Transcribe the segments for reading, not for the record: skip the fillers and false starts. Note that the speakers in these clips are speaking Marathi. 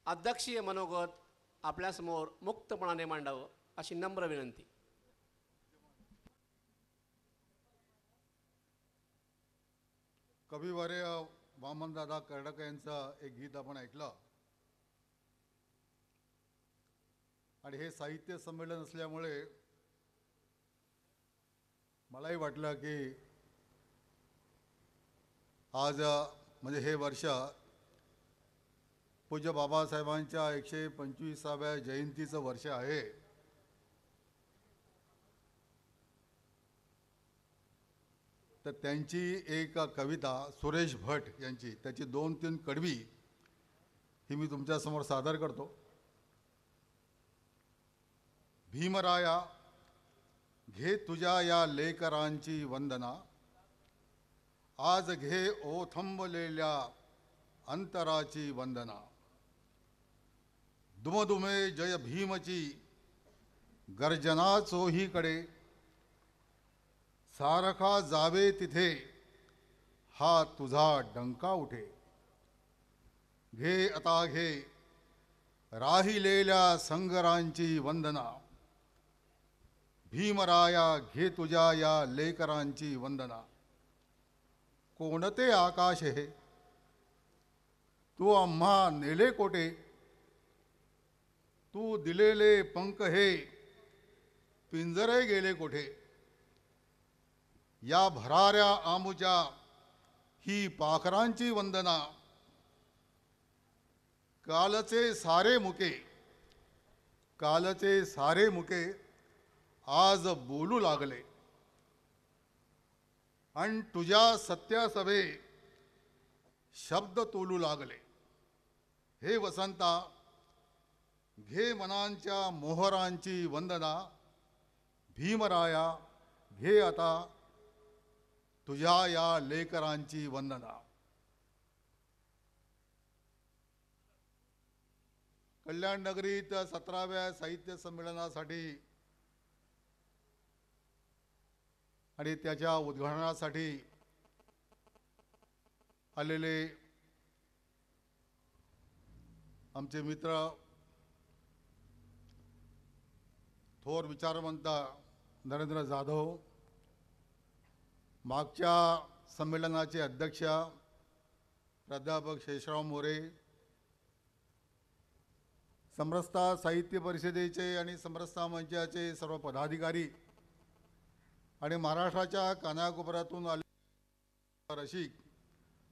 अध्यक्षीय मनोगत आपल्यासमोर मुक्तपणाने मांडावं अशी नम्र विनंती. कविवर्य वामनदादा कर्डक यांचं एक गीत आपण ऐकलं आणि हे साहित्य संमेलन असल्यामुळे मलाही वाटलं की आज म्हणजे हे वर्ष पूज्य बाबासाहेबांच्या 125व्या जयंतीचं वर्ष आहे. तर त्यांची एक कविता सुरेश भट यांची त्याची 2-3 कडवी ही मी तुमच्यासमोर सादर करतो. भीमराया घे तुझ्या या लेकरांची वंदना, आज घे ओथंबलेल्या अंतराची वंदना. दुमदुमे जय भीमची गर्जना चोहीकडे, सारखा जावे तिथे हा तुझा डंका उठे. घे आता घे राहिलेल्या संगरांची वंदना, भीमराया घे तुझ्या या लेकरांची वंदना. कोणते आकाश हे तू आम्हा नेले कोठे, तू दिलेले पंख हे पिंजरे गेले कोठे. या भराऱ्या आमुच्या ही पाखरांची वंदना, कालचे सारे मुके कालचे सारे मुके आज बोलू लागले. आणि तुझ्या सत्यासवे शब्द तोलू लागले. हे वसंता घे मनांच्या मोहरांची वंदना, भीमराया घे आता तुझ्या या लेकरांची वंदना. कल्याण नगरीत 17व्या साहित्य संमेलनासाठी आणि त्याच्या उद्घाटनासाठी आलेले आमचे मित्र थोर विचारवंत नरेंद्र जाधव, मागच्या संमेलनाचे अध्यक्ष प्राध्यापक शेषराव मोरे, समरसता साहित्य परिषदेचे आणि समरसता मंचाचे सर्व पदाधिकारी आणि महाराष्ट्राच्या कानाकोपऱ्यातून आले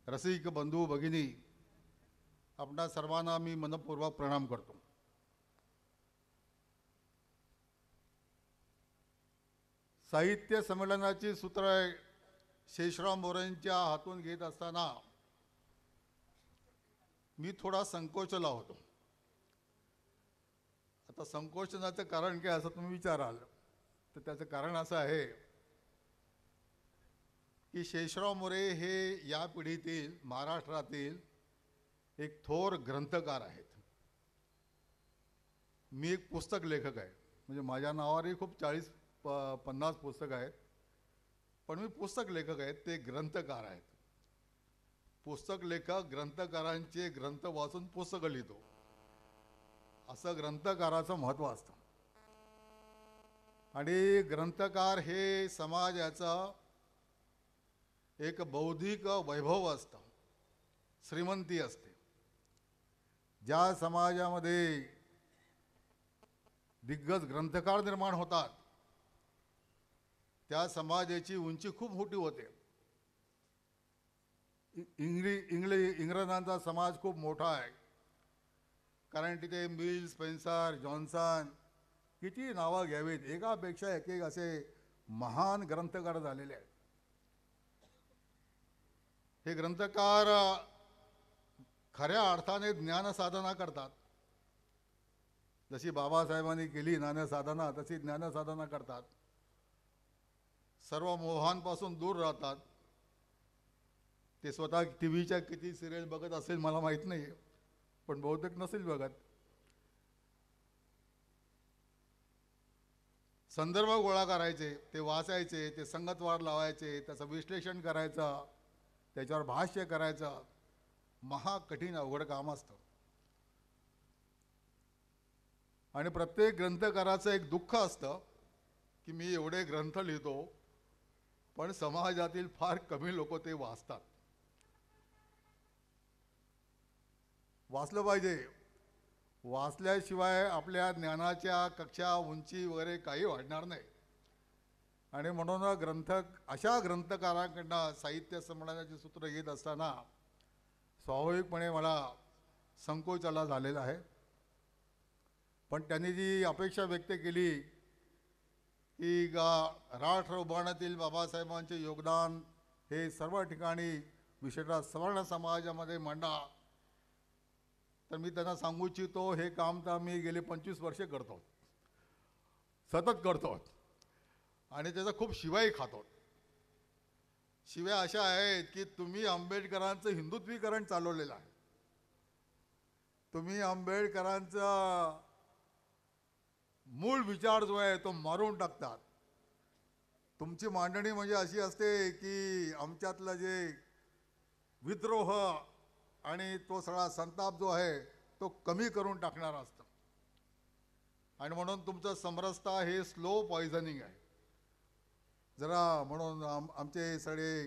रसिक बंधू भगिनी, आपणा सर्वांना मी मनपूर्वक प्रणाम करतो. साहित्य संमेलनाची सूत्र शेषराव मोरेंच्या हातून घेत असताना मी थोडा संकोचला होतो. आता संकोचनाचं कारण काय असं तुम्ही विचाराल तर त्याचं कारण असं आहे की शेषराव मोरे हे या पिढीतील महाराष्ट्रातील एक थोर ग्रंथकार आहेत. मी एक पुस्तक लेखक आहे, म्हणजे माझ्या नावावरही खूप 40-50 पुस्तकं आहेत, पण मी पुस्तक लेखक आहेत, ते ग्रंथकार आहेत. पुस्तक लेखक ग्रंथकारांचे ग्रंथ वाचून पुस्तकं लिहितो, असं ग्रंथकाराचं महत्त्व असतं. आणि ग्रंथकार हे समाजाचं एक बौद्धिक वैभव असतं, श्रीमंती असते. ज्या समाजामध्ये दिग्गज ग्रंथकार निर्माण होतात त्या समाजाची उंची खूप मोठी होते. इंग्रजांचा समाज खूप मोठा आहे, कारण तिथे मिल, स्पेन्सर, जॉन्सन किती नावं घ्यावीत, एकापेक्षा एक असे महान ग्रंथकार झालेले आहेत. हे ग्रंथकार खऱ्या अर्थाने ज्ञानसाधना करतात. जशी बाबासाहेबांनी केली ज्ञानसाधना तशी ज्ञानसाधना करतात. सर्व मोहांपासून दूर राहतात. ते स्वतः टीव्हीच्या किती सिरियल बघत असेल मला माहीत नाही, पण बहुतेक नसेल बघत. संदर्भ गोळा करायचे, ते वाचायचे, ते संगतवाद लावायचे, त्याचं विश्लेषण करायचं, त्याच्यावर भाष्य करायचं, महाकठीण अवघड काम असतं. आणि प्रत्येक ग्रंथकाराचं एक दुःख असतं की मी एवढे ग्रंथ लिहितो पण समाजातील फार कमी लोक ते वाचतात. वाचलं पाहिजे. वाचल्याशिवाय आपल्या ज्ञानाच्या कक्षा उंची वगैरे काही वाढणार नाही. आणि म्हणून अशा ग्रंथकारांकडनं साहित्य संमेलनाचे सूत्र घेत असताना स्वाभाविकपणे मला संकोच आला झालेला आहे. पण त्यांनी जी अपेक्षा व्यक्त केली की राष्ट्र उभारण्यातील बाबासाहेबांचे योगदान हे सर्व ठिकाणी विशेषतः सवर्ण समाजामध्ये मांडा, तर मी त्यांना सांगू इच्छितो हे काम तर मी गेले 25 वर्षे करतो, सतत करतो आणि त्याचा खूप शिवाय खातो. शिव्या अशा आहेत की तुम्ही आंबेडकरांचं हिंदुत्वीकरण चालवलेलं आहे. तुम्ही आंबेडकरांचा मूळ विचार जो आहे तो मारून टाकतात. तुमची मांडणी म्हणजे अशी असते की आमच्यातलं जे विद्रोह आणि तो सगळा संताप जो आहे तो कमी करून टाकणार असतं. आणि म्हणून तुमचं समरसता हे स्लो पॉइझनिंग आहे. जरा म्हणून आमचे सगळे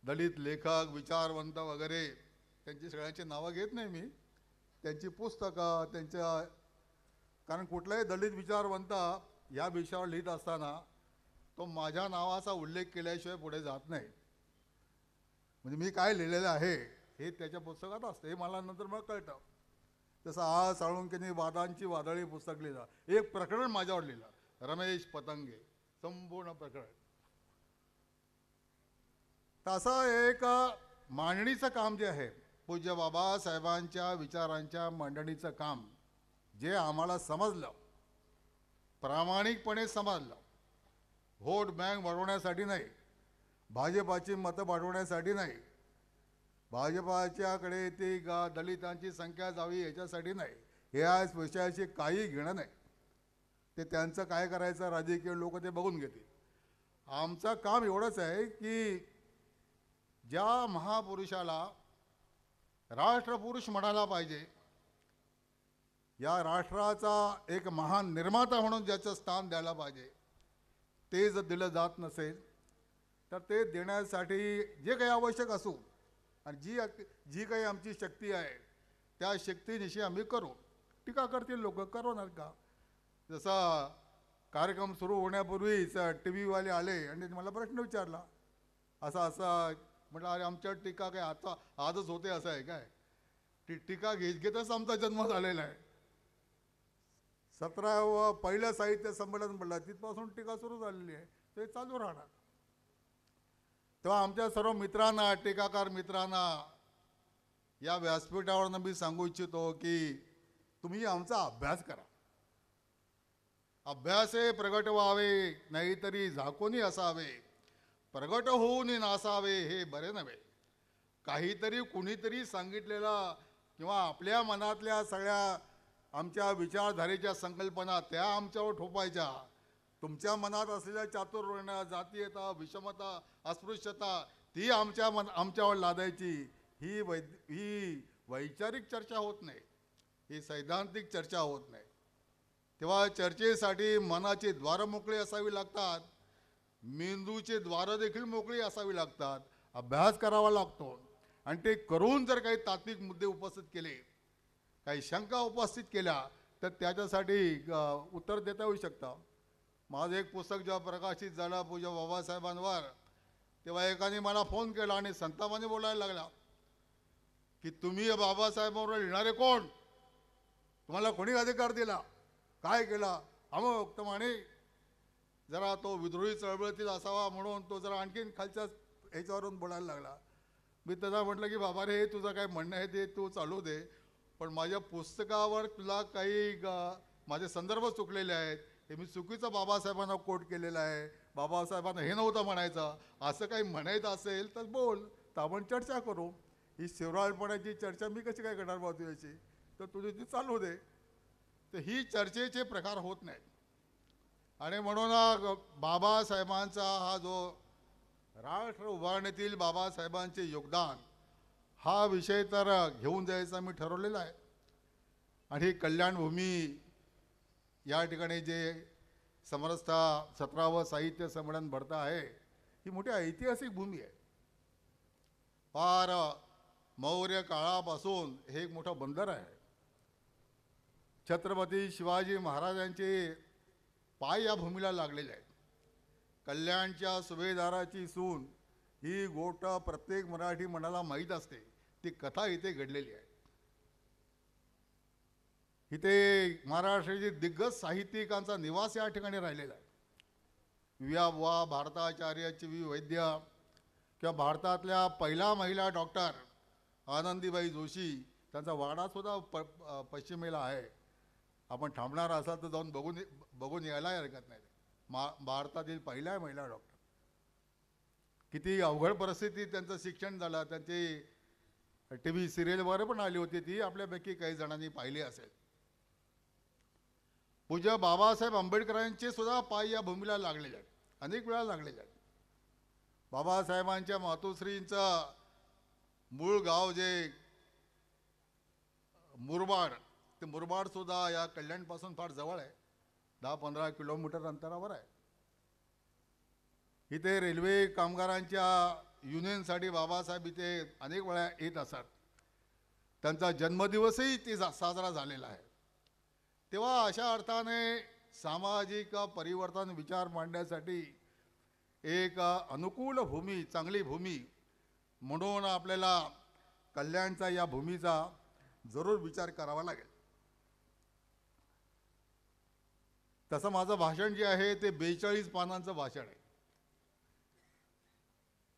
दलित लेखक विचारवंत वगैरे त्यांची सगळ्यांची नावं घेत नाही मी, त्यांची पुस्तकं त्यांच्या, कारण कुठलाही दलित विचारवंत या विषयावर लिहित असताना तो माझ्या नावाचा उल्लेख केल्याशिवाय पुढे जात नाही. म्हणजे मी काय लिहिलेलं आहे हे त्याच्या पुस्तकात असतं, हे मला नंतर मग कळतं. जसं आज साळुंकेने वादांची वादळी पुस्तक लिहिलं, एक प्रकरण माझ्यावर लिहिलं, रमेश पतंगे, संपूर्ण प्रकरण. तसं एक मांडणीचं काम जे आहे पूज्य बाबासाहेबांच्या विचारांच्या मांडणीचं काम जे आम्हाला समजलं, प्रामाणिकपणे समजलं, व्होट बँक वाढवण्यासाठी नाही, भाजपाची मतं वाढवण्यासाठी नाही, भाजपाच्याकडे ती दलितांची संख्या जावी याच्यासाठी नाही, या विषयाशी काही घेणं नाही. ते त्यांचं काय करायचं राजकीय लोक ते बघून घेतील. आमचं काम एवढंच आहे की ज्या महापुरुषाला राष्ट्रपुरुष म्हणायला पाहिजे, या राष्ट्राचा एक महान निर्माता म्हणून ज्याचं स्थान द्यायला पाहिजे, ते जर दिलं जात नसेल तर ते देण्यासाठी जे काही आवश्यक असू आणि जी काही आमची शक्ती आहे त्या शक्तीनिशी आम्ही करू. टीका करतील लोक, करणार का? जसा कार्यक्रम सुरू होण्यापूर्वीच TV वाले आले आणि मला प्रश्न विचारला, असा म्हटलं अरे आमच्या टीका काय आता आजच होते असं आहे काय? टीका घेतच आमचा जन्म झालेला आहे. 17वं पहिलं साहित्य संमेलन म्हटलं तिथपासून टीका सुरू झालेली आहे, ते चालू राहणार. तेव्हा आमच्या सर्व मित्रांना, टीकाकार मित्रांना या व्यासपीठावरनं मी सांगू इच्छितो की तुम्ही आमचा अभ्यास करा. अभ्यासे प्रगट व्हावे, नाहीतरी झाकोनी असावे. प्रगट होऊन नासावे हे बरे नव्हे. काहीतरी कुणीतरी सांगितलेला किंवा आपल्या मनातल्या सगळ्या आमच्या विचारधारेच्या संकल्पना त्या आमच्यावर ठोपायच्या. तुमच्या मनात असलेल्या चातुर्वर्ण, जातीयता, विषमता, अस्पृश्यता ती आमच्यावर लादायची. ही वैचारिक चर्चा होत नाही, ही सैद्धांतिक चर्चा होत नाही. तेव्हा चर्चेसाठी मनाची द्वारं मोकळी असावी लागतात, मेंदूचे द्वारं देखील मोकळी असावी लागतात. अभ्यास करावा लागतो आणि ते करून जर काही तात्विक मुद्दे उपस्थित केले, काही शंका उपस्थित केल्या तर त्याच्यासाठी उत्तर देता येऊ शकतं. माझं एक पुस्तक जेव्हा प्रकाशित झालं पूज्य बाबासाहेबांवर, तेव्हा एकाने मला फोन केला आणि संतापाने बोलायला लागला की तुम्ही बाबासाहेबांवर लिहिणारे कोण? तुम्हाला कोणी अधिकार दिला? काय केला? अमुक तमाने. जरा तो विद्रोही चळवळीतील असावा म्हणून तो जरा आणखीन खालच्या ह्याच्यावरून बोलायला लागला. मी त्याला म्हटलं की बाबा रे, तुझं काय म्हणणं आहे ते तू चालू दे, पण माझ्या पुस्तकावर तुला काही माझे संदर्भ चुकलेले आहेत, हे मी चुकीचं बाबासाहेबांना कोट केलेलं आहे, बाबासाहेबांना हे नव्हतं म्हणायचं, असं काही म्हणायचं असेल तर बोल, तर आपण चर्चा करू. ही शिवराळपणाची चर्चा मी कशी काय करणार बाबा याची? तर तुझी ती चालू दे. तर ही चर्चेचे प्रकार होत नाहीत. आणि म्हणून बाबासाहेबांचा हा जो राष्ट्र उभारणीतील बाबासाहेबांचे योगदान हा विषय तर घेऊन जायचा मी ठरवलेला आहे. आणि ही कल्याणभूमी या ठिकाणी जे समरसता 17वं साहित्य संमेलन भरतं आहे, ही मोठी ऐतिहासिक भूमी आहे. फार मौर्य काळापासून हे एक मोठं बंदर आहे. छत्रपती शिवाजी महाराजांचे पाय या भूमीला लागलेले आहेत. कल्याणच्या सुभेदाराची सून ही गोष्ट प्रत्येक मराठी मनाला माहीत असते. ती कथा इथे घडलेली आहे. इथे महाराष्ट्राचे दिग्गज साहित्यिकांचा निवास या ठिकाणी राहिलेला आहे. विवा भारताचार्य ची वैद्य किंवा भारतातल्या पहिला महिला डॉक्टर आनंदीबाई जोशी, त्यांचा वाडासुद्धा पश्चिमेला आहे. आपण थांबणार असाल तर जाऊन बघून यायला हरकत नाही. भारतातील पहिल्या महिला डॉक्टर. किती अवघड परिस्थितीत त्यांचं शिक्षण झालं. त्यांची TV सिरियलवर पण आली होती, ती आपल्यापैकी काही जणांनी पाहिली असेल. पूज्य बाबासाहेब आंबेडकरांचे सुद्धा पाय या भूमीला लागलेले आहेत, अनेक वेळा लागलेले आहेत. बाबासाहेबांच्या मातोश्रींचं मूळ गाव जे मुरबाड, ते मुरबाड सुद्धा या कल्याणपासून फार जवळ आहे. 10-15 किलोमीटर अंतरावर आहे. इथे रेल्वे कामगारांच्या युनियनसाठी बाबासाहेब इथे अनेक वेळा येत असतात. त्यांचा जन्मदिवसही ते साजरा झालेला आहे. तेव्हा अशा अर्थाने सामाजिक परिवर्तन विचार मांडण्यासाठी एक अनुकूल भूमी, चांगली भूमी म्हणून आपल्याला कल्याणचा या भूमीचा जरूर विचार करावा लागेल. तसं माझं भाषण जे आहे ते 42 पानांचं भाषण आहे.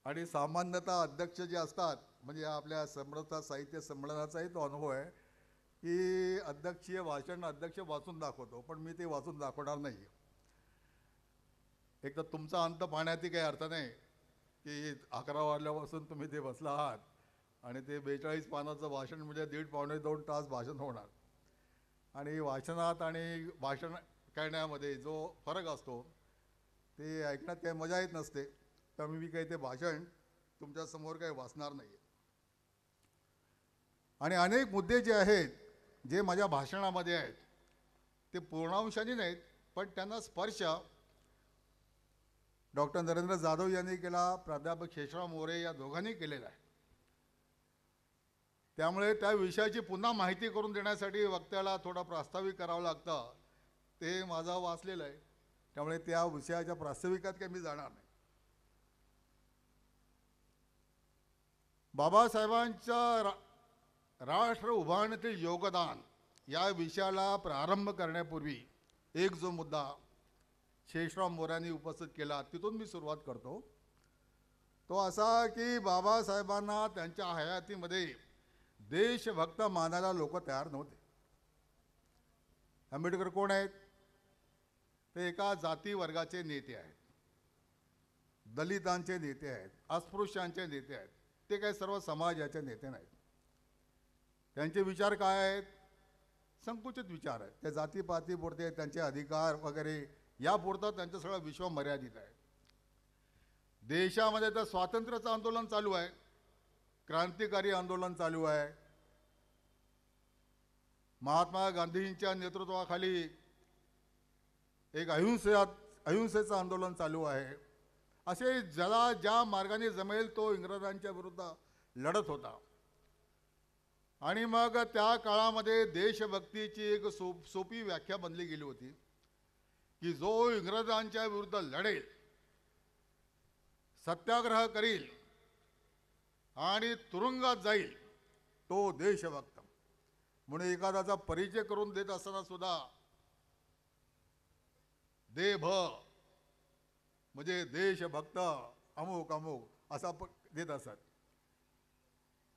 आणि सामान्यतः अध्यक्ष जे असतात, म्हणजे आपल्या समरसता साहित्य संमेलनाचाही तो अनुभव आहे की अध्यक्षीय भाषण अध्यक्ष वाचून दाखवतो, पण मी ते वाचून दाखवणार नाही. एक तर तुमचा अंत पाहण्यातही काही अर्थ नाही की 11 वाजल्यापासून तुम्ही ते बसला आहात आणि ते 42 पानाचं भाषण म्हणजे 1.5-2 तास भाषण होणार. आणि वाचनात आणि भाषण करण्यामध्ये जो फरक असतो ते ऐकण्यात काही मजा येत नसते. त्यामुळे मी काही ते भाषण तुमच्यासमोर काही वाचणार नाही. आणि अनेक मुद्दे जे आहेत, जे माझ्या भाषणामध्ये आहेत, ते पूर्णांशाने नाहीत, पण त्यांना स्पर्श डॉक्टर नरेंद्र जाधव यांनी केला, प्राध्यापक शेषराव मोरे या दोघांनी केलेला आहे. त्यामुळे त्या विषयाची पुन्हा माहिती करून देण्यासाठी वक्त्याला थोडं प्रास्ताविक करावं लागतं. ते माझं वाचलेलं आहे, त्यामुळे त्या विषयाच्या प्रास्ताविकात काही मी जाणार नाही. बाबासाहेबांच्या राष्ट्र उभारणीतील योगदान या विषयाला प्रारंभ करण्यापूर्वी एक जो मुद्दा शेषराव मोऱ्यांनी उपस्थित केला, तिथून मी सुरुवात करतो. तो असा की बाबासाहेबांना त्यांच्या हयातीमध्ये देशभक्त मानायला लोक तयार नव्हते. आंबेडकर कोण आहेत? ते एका जाती वर्गाचे नेते आहेत, दलितांचे नेते आहेत, अस्पृश्यांचे नेते आहेत. ते काही सर्व समाजाचे नेते नाहीत. त्यांचे विचार काय आहेत? संकुचित विचार आहेत. ते जातीपातीपुरते, त्यांचे अधिकार वगैरे यापुरतं त्यांचं सगळं विश्व मर्यादित आहे. देशामध्ये तर स्वातंत्र्याचं आंदोलन चालू आहे, क्रांतिकारी आंदोलन चालू आहे. महात्मा गांधींच्या नेतृत्वाखाली एक अहिंसेचं आंदोलन चालू आहे. असे ज्याला ज्या मार्गाने जमेल तो इंग्रजांच्या विरुद्ध लढत होता. आणि मग त्या काळामध्ये देशभक्तीची एक सोपी व्याख्या बनली गेली होती की जो इंग्रजांच्या विरुद्ध लढेल, सत्याग्रह करील आणि तुरुंगात जाईल तो देशभक्त. म्हणून एखाद्याचा परिचय करून देत असताना सुद्धा देभ म्हणजे देशभक्त अमुक अमुक असा देत असत.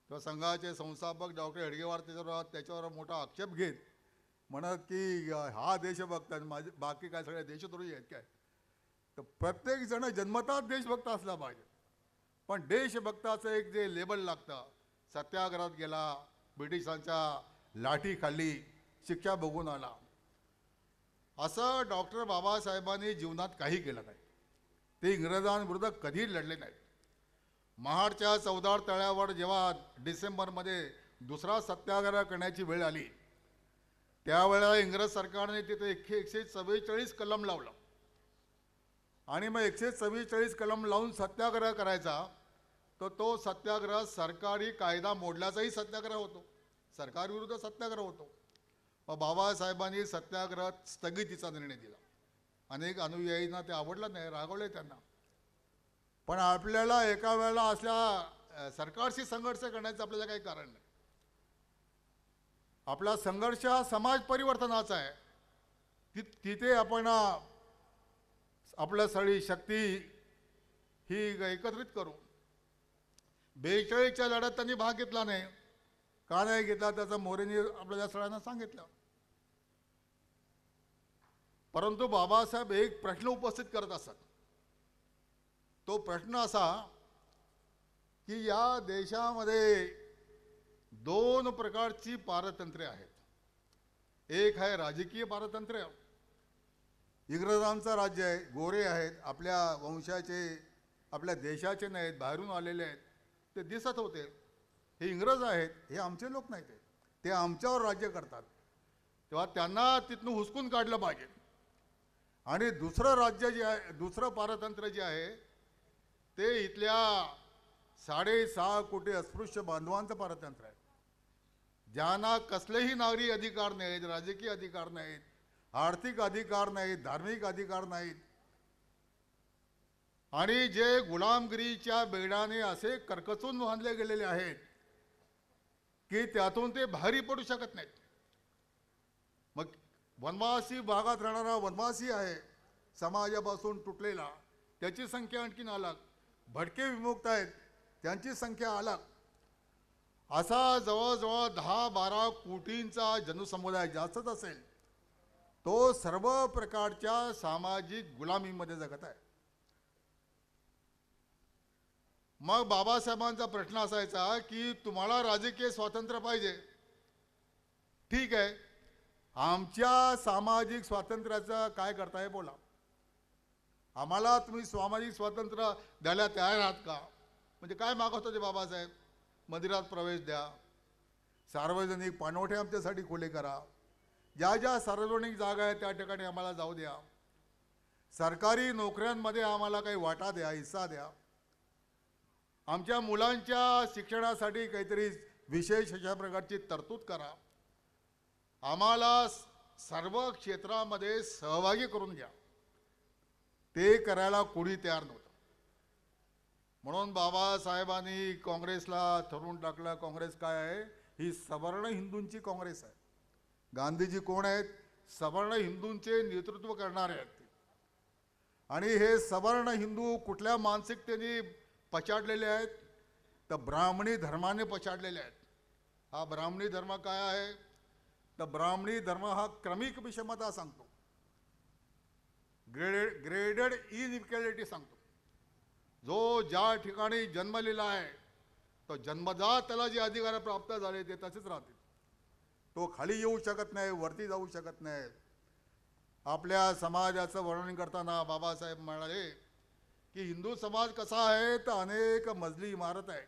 तर संघाचे संस्थापक डॉक्टर हेडगेवार त्याच्यावर मोठा आक्षेप घेत म्हणत की हा देशभक्त आणि माझे बाकी काय सगळे देशद्रोही आहेत काय. तर प्रत्येक जण जन्मतःच देशभक्त असला पाहिजे, पण देशभक्ताचं एक जे लेबल लागतं, सत्याग्रहात गेला, ब्रिटिशांच्या लाठी खाल्ली, शिक्षा बघून आला, असं डॉक्टर बाबासाहेबांनी जीवनात काही केलं नाही. ते इंग्रजांविरुद्ध कधीच लढले नाहीत. महाडच्या चौदार तळ्यावर जेव्हा डिसेंबरमध्ये दुसरा सत्याग्रह करण्याची वेळ आली, त्यावेळेला इंग्रज सरकारने तिथे 144 कलम लावलं आणि मग 144 कलम लावून सत्याग्रह करायचा, तर तो सत्याग्रह सरकारी कायदा मोडल्याचाही सत्याग्रह होतो, सरकारविरुद्ध सत्याग्रह होतो. मग बाबासाहेबांनी सत्याग्रह स्थगितीचा निर्णय दिला. अनेक अनुयायींना ते आवडलं नाही, रागवले त्यांना. पण आपल्याला एका वेळेला असल्या सरकारशी संघर्ष करण्याचं आपल्याला काही कारण नाही. आपला संघर्ष हा समाज परिवर्तनाचा आहे. तिथे आपण आपलं सगळी शक्ती ही एकत्रित करू. 42च्या लढ्यात त्यांनी भाग घेतला नाही. का नाही घेतला त्याचं मोरेंनी आपल्याला सगळ्यांना सांगितलं. परंतु बाबासाहेब एक प्रश्न उपस्थित करत असत. तो प्रश्न असा की या देशामध्ये 2 प्रकारची पारतंत्र्य आहेत. एक आहे राजकीय पारतंत्र्य. इंग्रजांचं राज्य आहे, गोरे आहेत, आपल्या वंशाचे, आपल्या देशाचे नाहीत, बाहेरून आलेले आहेत, ते दिसत होते. हे इंग्रज आहेत, हे आमचे लोक नाहीत, ते आमच्यावर राज्य करतात. तेव्हा त्यांना तिथून हुसकून काढलं पाहिजे. आणि दुसरं राज्य जे आहे, दुसरं पारतंत्र्य जे आहे ते इथल्या 6.5 कोटी अस्पृश्य बांधवांचं पारतंत्र्य आहे, ज्यांना कसलेही नागरी अधिकार नाहीत, राजकीय अधिकार नाहीत, आर्थिक अधिकार नाहीत, धार्मिक अधिकार नाहीत, आणि जे गुलामगिरीच्या बेडाने असे करकचून बांधले गेलेले आहेत की त्यातून ते बाहेर पडू शकत नाहीत. मग वनवासी भागात राहणारा वनवासी आहे, समाजापासून तुटलेला, त्याची संख्या आणखीन अलग. भटके विमुक्त आहेत, त्यांची संख्या अलग. असा जवळजवळ 10-12 कोटींचा जनसमुदाय जास्तच असेल, तो सर्व प्रकारच्या सामाजिक गुलामीमध्ये जगत आहे. मग बाबासाहेबांचा प्रश्न असायचा की तुम्हाला राजकीय स्वातंत्र्य पाहिजे, ठीक आहे, आमच्या सामाजिक स्वातंत्र्याचं काय करताय बोला. आम्हाला तुम्ही सामाजिक स्वातंत्र्य द्यायला तयार आहात का? म्हणजे काय मागत होते बाबासाहेब? मंदिरात प्रवेश द्या, सार्वजनिक पाणवठे आमच्यासाठी खुले करा, ज्या ज्या सार्वजनिक जागा आहेत त्या ठिकाणी आम्हाला जाऊ द्या, सरकारी नोकऱ्यांमध्ये आम्हाला काही वाटा द्या, हिस्सा द्या, आमच्या मुलांच्या शिक्षणासाठी काहीतरी विशेष अशा प्रकारची तरतूद करा, आम्हाला सर्व क्षेत्रामध्ये सहभागी करून घ्या. ते करायला कोणी तयार नव्हतं. म्हणून बाबासाहेबांनी काँग्रेसला ठरवून टाकलं. काँग्रेस काय आहे? ही सवर्ण हिंदूंची काँग्रेस आहे. गांधीजी कोण आहेत? सवर्ण हिंदूंचे नेतृत्व करणारे आहेत. आणि हे सवर्ण हिंदू कुठल्या मानसिकतेने पछाडलेले आहेत? तर ब्राह्मणी धर्माने पछाडलेले आहेत. हा ब्राह्मणी धर्म काय आहे? तर ब्राह्मणी धर्म हा क्रमिक विषमता सांगतो, ग्रेडेड इनइक्वॅलिटी सांगतो. जो ज्या ठिकाणी जन्मलेला आहे तो जन्मजात त्याला जे अधिकार प्राप्त झाले ते तसेच राहतील. तो खाली येऊ शकत नाही, वरती जाऊ शकत नाही. आपल्या समाजाचं वर्णन करताना बाबासाहेब म्हणाले की हिंदू समाज कसा आहे तर अनेक मजली इमारत आहे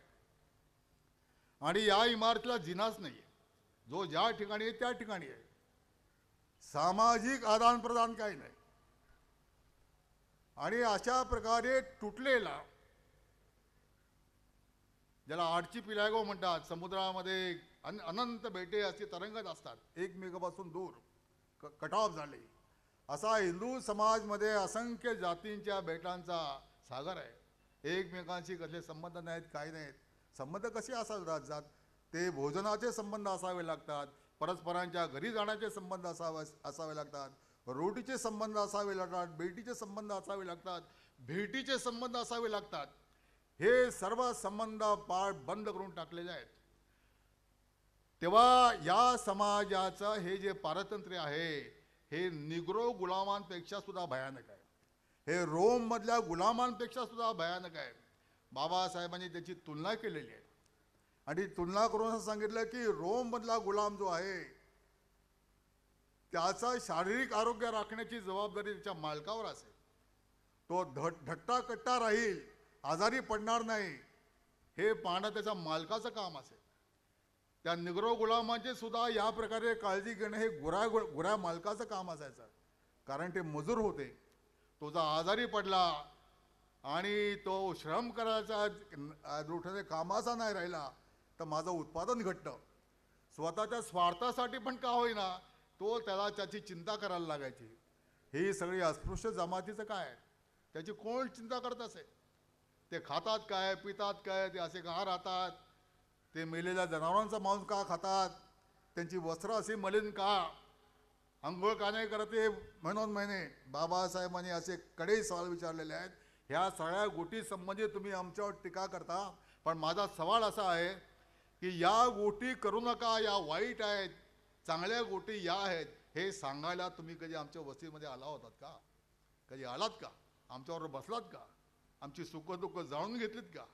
आणि या इमारतीला जिनाच नाही आहे. जो ज्या ठिकाणी आहे त्या ठिकाणी आहे. सामाजिक आदान प्रदान काही नाही. आणि अशा प्रकारे तुटलेला, ज्याला आर्चिपिलॅगो म्हणतात, समुद्रामध्ये अनंत बेटे असे तरंगत असतात, एकमेकापासून दूर कट ऑफ झाले, असा हिंदू समाजमध्ये असंख्य जातींच्या बेटांचा सागर आहे. एकमेकांशी कसले संबंध नाहीत, काही नाहीत. संबंध कसे असावे? ते भोजनाचे संबंध असावे लागतात, परस्परांच्या घरी जाण्याचे संबंध असावे लागतात, रोटीचे संबंध असावे लागतात, बेटीचे संबंध असावे लागतात, भेटीचे संबंध असावे लागतात. हे सर्व संबंध पार बंद करून टाकलेले आहेत. तेव्हा या समाजाचं हे जे पारतंत्र्य आहे हे निग्रो गुलामांपेक्षा सुद्धा भयानक आहे. हे रोममधल्या गुलामांपेक्षा सुद्धा भयानक आहे. बाबासाहेबांनी त्याची तुलना केलेली आहे आणि तुलना करून असं सांगितलं की रोममधला गुलाम जो आहे त्याचा शारीरिक आरोग्य राखण्याची जबाबदारी त्याच्या मालकावर असेल. तो धट्टाकट्टा राहील, आजारी पडणार नाही, हे पाहणं त्याच्या मालकाचं काम असेल. त्या निग्रो गुलामांची सुद्धा या प्रकारे काळजी घेणं हे गुऱ्या मालकाचं काम असायचं. कारण ते मजूर होते. तो जर आजारी पडला आणि तो श्रम करायचा दृष्टीने कामाचा नाही राहिला तर माझं उत्पादन घटतं. स्वतःच्या स्वार्थासाठी पण का होईना तो त्याची चिंता करायला लागायची. ही सगळी अस्पृश्य जमातीचं काय, त्याची कोण चिंता करत असे? ते खातात काय, पितात काय, ते असे का राहतात, ते मेलेल्या जनावरांचा मांस का खातात, त्यांची वस्त्र अशी मलिन का, अंघोळ का नाही करते म्हणून महिने. बाबासाहेबांनी असे कडे सवाल विचारलेले आहेत. ह्या सगळ्या गोष्टी संबंधी तुम्ही आमच्यावर टीका करता, पण माझा सवाल असा आहे की या गोष्टी करू नका, या वाईट आहेत, चांगल्या गोष्टी या आहेत, हे सांगायला तुम्ही कधी आमच्या वस्तीमध्ये आला होतात का? कधी आलात का? आमच्यावर बसलात का? आमची सुखदुःख जाणून घेतलीत का?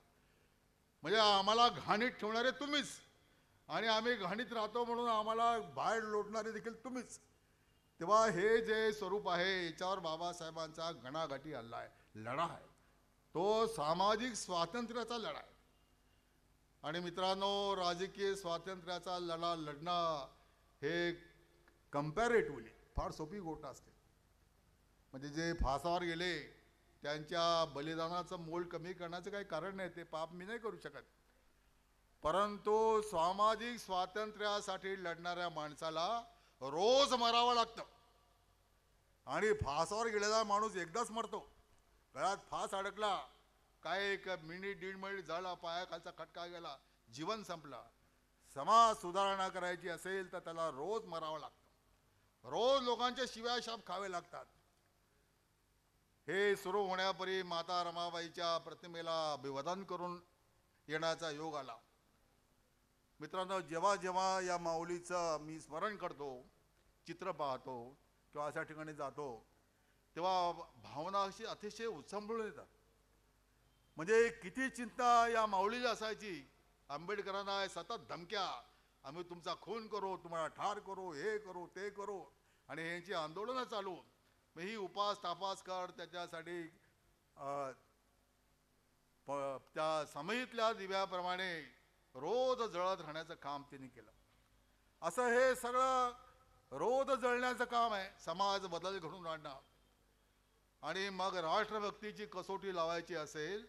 म्हणजे आम्हाला घाणीत ठेवणारे तुम्हीच आणि आम्ही घाणीत राहतो म्हणून आम्हाला बाहेर लोटणारे देखील तुम्हीच. तेव्हा हे जे स्वरूप आहे याच्यावर बाबासाहेबांचा घणाघाटी हल्ला आहे, लढा आहे. तो सामाजिक स्वातंत्र्याचा लढा आहे. आणि मित्रांनो, राजकीय स्वातंत्र्याचा लढा लढणं हे कम्पॅरेटिव्हली फार सोपी गोष्ट असते. म्हणजे जे फासावर गेले त्यांच्या बलिदानाचं मोल कमी करण्याचं काही कारण नाही, ते पाप मी नाही करू शकत. परंतु सामाजिक स्वातंत्र्यासाठी लढणाऱ्या माणसाला रोज मरावं लागतं. आणि फासावर गेलेला माणूस एकदाच मरतो. गळ्यात फास अडकला, काय एक मिनिट दीड मिनिट झाला, पायाखालचा खटका गेला, जीवन संपला. समाज सुधारणा करायची असेल तर त्याला रोज मरावं लागतं. रोज लोकांचे शिव्याशाप खावे लागतात. हे सुरू होण्यापूर्वी माता रमाबाईच्या प्रतिमेला अभिवादन करून येण्याचा योग आला. मित्रांनो, जेव्हा जेव्हा या माऊलीचं मी स्मरण करतो, चित्र पाहतो किंवा अशा ठिकाणी जातो, तेव्हा भावना अशी अतिशय उचंबळून येतात. म्हणजे किती चिंता या माऊलीला असायची. आंबेडकरांना सतत धमक्या, आम्ही तुमचा खून करू, तुम्हाला ठार करू, हे करू, ते करू, आणि यांची आंदोलनं चालू. मग ही उपास तापास कर, त्याच्यासाठी त्या समईतल्या दिव्याप्रमाणे रोज जळत राहण्याचं काम त्यांनी केलं. असं हे सगळं रोज जळण्याचं काम आहे, समाज बदल घडून आणणं. आणि मग राष्ट्रभक्तीची कसोटी लावायची असेल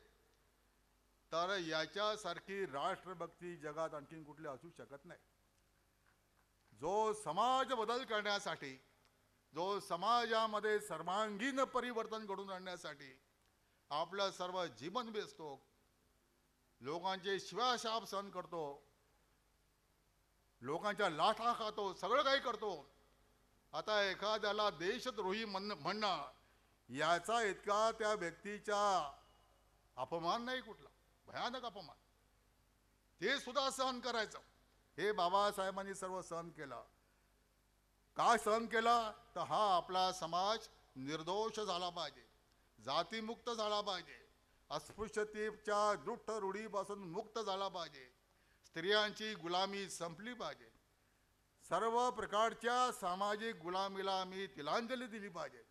तर याच्यासारखी राष्ट्रभक्ती जगात आणखीन कुठली असू शकत नाही. जो समाज बदल करण्यासाठी, जो समाजामध्ये सर्वांगीण परिवर्तन घडून आणण्यासाठी आपलं सर्व जीवन वेचतो, लोकांचे शिव्याशाप सहन करतो, लोकांच्या लाथा खातो, सगळं काही करतो. आता एखाद्याला देशद्रोही म्हणणं याचा इतका त्या व्यक्तीचा अपमान नाही कुठला, भयानक अपमान, ते सुद्धा सहन करायचं. हे बाबासाहेबांनी सर्व सहन केलं. का सहन केला? तर हा आपला समाज निर्दोष झाला पाहिजे, जातीमुक्त झाला पाहिजे, अस्पृश्यतेच्या दुष्ट रूढीपासून मुक्त झाला पाहिजे, स्त्रियांची गुलामी संपली पाहिजे, सर्व प्रकारच्या सामाजिक गुलामीला आम्ही तिलांजली दिली पाहिजे.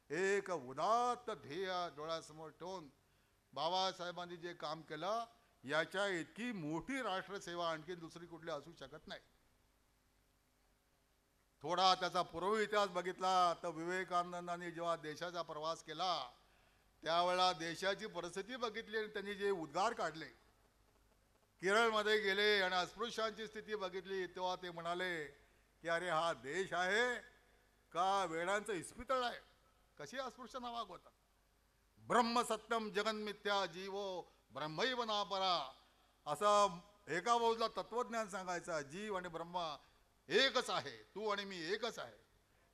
एक उदात्त ध्येय डोळ्यासमोर ठेवून बाबासाहेबांनी जे काम केलं, याच्या इतकी मोठी राष्ट्रसेवा आणखी दुसरी कुठली असू शकत नाही. थोडा त्याचा पूर्व इतिहास बघितला तर विवेकानंदांनी जेव्हा देशाचा प्रवास केला त्यावेळेला देशाची परिस्थिती बघितली आणि त्यांनी जे उद्गार काढले, केरळमध्ये गेले आणि अस्पृश्यांची स्थिती बघितली, तेव्हा ते म्हणाले की अरे हा देश आहे का वेडांचं इस्पितळ आहे? कशी अस्पृश्यांना वागवतात? ब्रह्म सत्यम जगन्मिथ्या जीवो ब्रह्मैव नापरा, असं एका बाजूला तत्वज्ञान सांगायचं, जीव आणि ब्रह्म एकच आहे, तू आणि मी एकच आहे,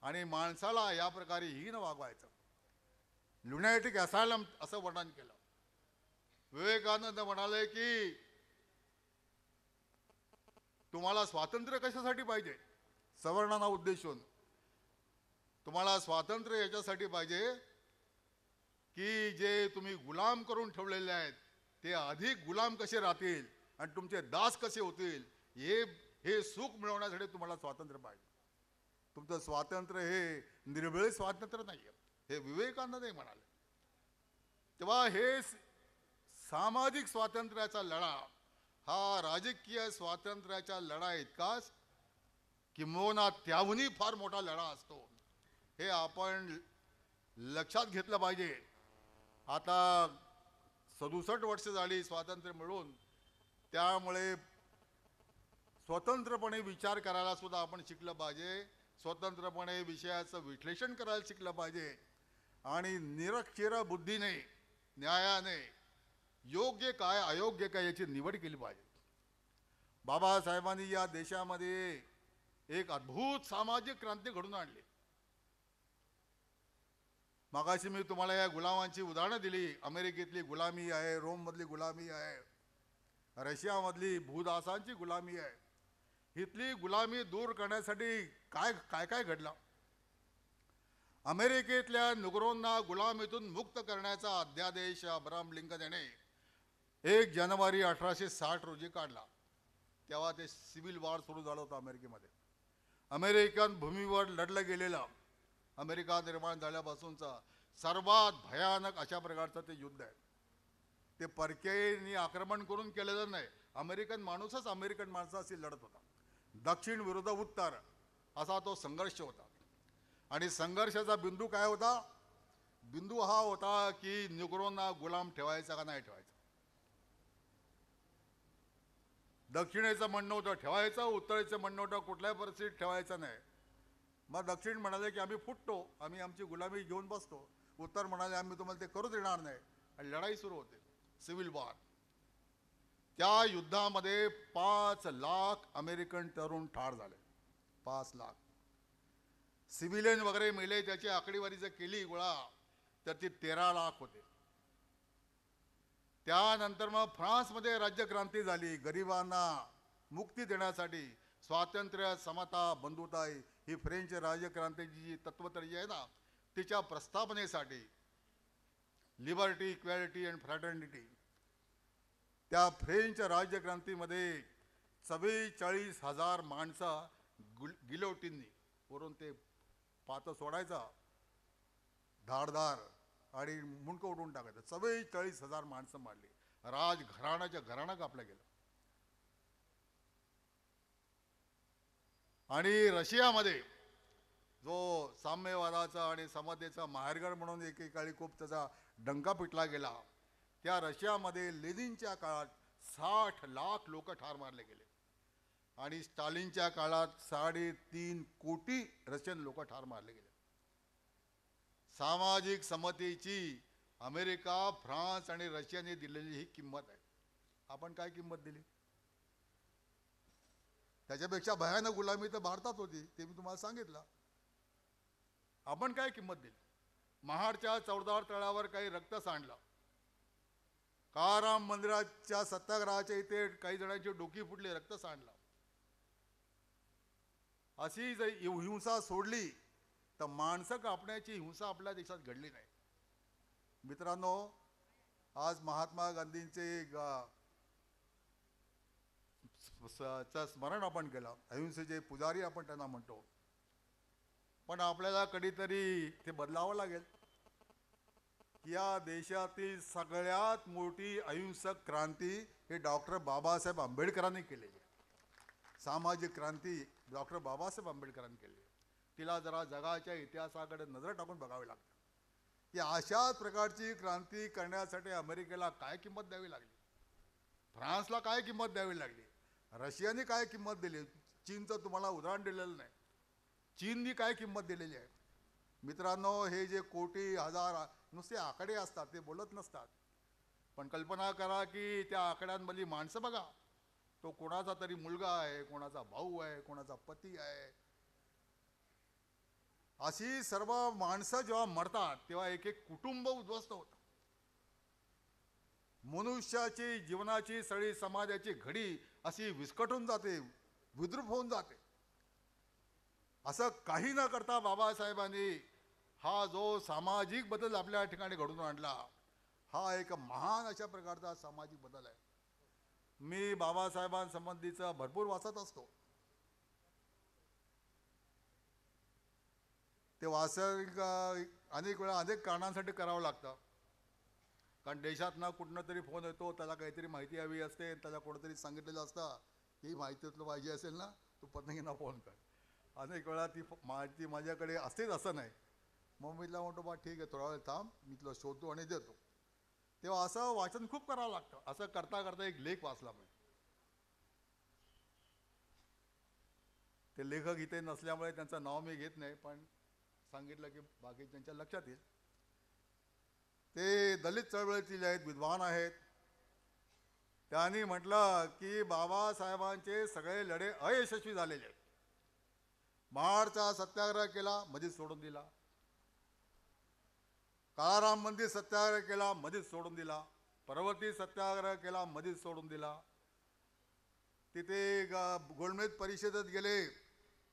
आणि माणसाला या प्रकारे हीन वागवायचं. लुनॅटिक असायलम असं वर्णन केलं. विवेकानंद म्हणाले की तुम्हाला स्वातंत्र्य कशासाठी पाहिजे? सवर्णांना उद्देशून तुम्हाला स्वातंत्र्य याच्यासाठी पाहिजे की जे तुम्ही गुलाम करून ठेवलेले आहेत ते अधिक गुलाम कसे राहतील आणि तुमचे दास कसे होतील, हे सुख मिळवण्यासाठी तुम्हाला स्वातंत्र्य पाहिजे. तुमचं स्वातंत्र्य हे निर्भय स्वातंत्र्य नाही आहे, हे विवेकानंद म्हणाले. तेव्हा हे सामाजिक स्वातंत्र्याचा लढा हा राजकीय स्वातंत्र्याच्या लढा इतकाच किंबहुना त्याहूनही फार मोठा लढा असतो, हे आपण लक्षात घेतलं पाहिजे. आता 67 वर्ष झाली स्वातंत्र्य मिळून, त्यामुळे स्वतंत्रपणे विचार करायला सुद्धा आपण शिकलं पाहिजे, स्वतंत्रपणे विषयाचं विश्लेषण करायला शिकलं पाहिजे आणि निरक्षर बुद्धीने, न्यायाने योग्य काय अयोग्य काय याची निवड केली पाहिजे. बाबासाहेबांनी या देशामध्ये एक अद्भुत सामाजिक क्रांती घडून आणली. मगाशी मी तुम्हाला या गुलामांची उदाहरणं दिली. अमेरिकेतली गुलामी आहे, रोममधली गुलामी आहे, रशियामधली भूदासांची गुलामी आहे. इथली गुलामी दूर करण्यासाठी काय काय काय घडलं. अमेरिकेतल्या नुग्रोंना गुलामीतून मुक्त करण्याचा अध्यादेश अब्राहम लिंकन याने 1 जानेवारी 1860 रोजी काढला. तेव्हा ते सिव्हिल वॉर सुरू झालं होतं अमेरिकेमध्ये. अमेरिकन भूमीवर लढलं गेलेलं, अमेरिका निर्माण झाल्यापासूनचा सर्वात भयानक अशा प्रकारचं ते युद्ध आहे. ते परकेनी आक्रमण करून केलेलं नाही, अमेरिकन माणूसच अमेरिकन माणसाशी लढत होता. दक्षिण विरुद्ध उत्तर असा तो संघर्ष होता. आणि संघर्षाचा बिंदू काय होता? बिंदू हा होता की निग्रोंना गुलाम ठेवायचा का नाही ठेवायचा. दक्षिणेचं म्हणणं होतं ठेवायचं, उत्तरेचं म्हणणं होतं कुठल्याही परिस्थितीत ठेवायचं नाही. मग दक्षिण म्हणाले की आम्ही फुटतो, आम्ही आमची गुलामी घेऊन बसतो. उत्तर म्हणाले आम्ही तुम्हाला ते करू देणार नाही. आणि लढाई सुरू होते, सिव्हिल वॉर. त्या युद्धामध्ये 5 लाख अमेरिकन तरुण ठार झाले. 5 लाख सिव्हिलियन वगैरे मेले. त्याची आकडेवारी जर केली गोळा तर ती 13 लाख होते. त्यानंतर मग फ्रान्समध्ये राज्यक्रांती झाली. गरिबांना मुक्ती देण्यासाठी स्वातंत्र्य, समता, बंधुता ही फ्रेंच राज्यक्रांतीची जी तत्वतरी आहे ना, तिच्या प्रस्थापनेसाठी लिबर्टी, इक्वॅलिटी अँड फ्रॅटर्निटी, त्या फ्रेंच राज्यक्रांतीमध्ये 44,000 माणसं गिलोटिननी वरून ते पातं सोडायचा धारदार आणि मुंडकं उडवून टाकायचं. 44,000 माणसं मारली. राजघराण्याच्या घराणं कापलं गेलं. आणि रशियामध्ये जो साम्यवादाचा आणि समतेचा माहेरघर म्हणून एकेकाळी खूप त्याचा डंका पिटला गेला, त्या रशियामध्ये लेनिनच्या काळात 60 लाख लोक ठार मारले गेले. आणि स्टालिनच्या काळात 3.5 कोटी रशियन लोक ठार मारले गेले. सामाजिक समतेची अमेरिका, फ्रान्स आणि रशियाने दिलेली ही किंमत आहे. आपण काय किंमत दिली? त्याच्यापेक्षा भयानक गुलामी तर भारतात होती, ते मी तुम्हाला सांगितलं. आपण काय किंमत दिली? महाडच्या चौदार तळावर काही रक्त सांडलं, काराम मंदिराच्या सत्याग्रहाच्या इथे काही जणांची डोकी फुटली, रक्त सांडलं. अशी जर हिंसा सोडली तर माणसं कापण्याची हिंसा आपल्या देशात घडली नाही. मित्रांनो, आज महात्मा गांधींचे स्मरण आपण केलं, अहिंसेचे पुजारी आपण त्यांना म्हणतो. पण आपल्याला कधीतरी ते बदलावं लागेल. या देशातील सगळ्यात मोठी अहिंसक क्रांती हे डॉक्टर बाबासाहेब आंबेडकरांनी केलेली. सामाजिक क्रांती डॉक्टर बाबासाहेब आंबेडकरांनी केली. तिला जरा जगाच्या इतिहासाकडे नजर टाकून बघावी लागते की अशाच प्रकारची क्रांती करण्यासाठी अमेरिकेला काय किंमत द्यावी लागली, फ्रान्सला काय किंमत द्यावी लागली, रशियाने काय किंमत दिली. चीनचं तुम्हाला उदाहरण दिलेलं नाही. चीननी काय किंमत दिलेली आहे. मित्रांनो, हे जे कोटी हजार नुसते आकडे असतात, ते बोलत नसतात. पण कल्पना करा की त्या आकड्यांमधली माणसं बघा. तो कोणाचा तरी मुलगा आहे, कोणाचा भाऊ आहे, कोणाचा पती आहे. अशी सर्व माणसं जेव्हा मरतात तेव्हा एक एक कुटुंब उद्ध्वस्त होतं. मनुष्याची जीवनाची सगळी समाजाची घडी अशी विस्कटून जाते, विद्रूप होऊन जाते. असं काही न करता बाबासाहेबांनी हा जो सामाजिक बदल आपल्या ठिकाणी घडून आणला, हा एक महान अशा प्रकारचा सामाजिक बदल आहे. मी बाबासाहेबांसंबंधीचा भरपूर वाचत असतो. ते वाचन अनेक वेळा अनेक कारणांसाठी करावं लागतं. कारण देशातनं कुठनं तरी फोन येतो, त्याला काहीतरी माहिती हवी असते, त्याला कोणतरी सांगितलेलं असतं की माहिती तुला पाहिजे असेल ना, तू पत्नींना फोन कर. अनेक वेळा ती माहिती माझ्याकडे असतेच असं नाही. मग मी तिला म्हणतो बा ठीक आहे, थोडा वेळ थांब, मी तुला शोधतो आणि देतो. तेव्हा असं वाचन खूप करावं लागतं. असं करता करता एक लेख वाचला मी. ते लेखक इथे नसल्यामुळे त्यांचं नाव मी घेत नाही, पण सांगितलं की बाकी त्यांच्या लक्षात येईल. ते दलित चळवळीतील आहेत, विद्वान आहेत. त्यांनी म्हटलं की बाबासाहेबांचे सगळे लढे अयशस्वी झालेले आहेत. महाडचा सत्याग्रह केला, मध्येच सोडून दिला. काळाराम मंदिर सत्याग्रह केला, मध्येच सोडून दिला. परवर्ती सत्याग्रह केला, मध्येच सोडून दिला. तिथे गोलमेज परिषदेत गेले,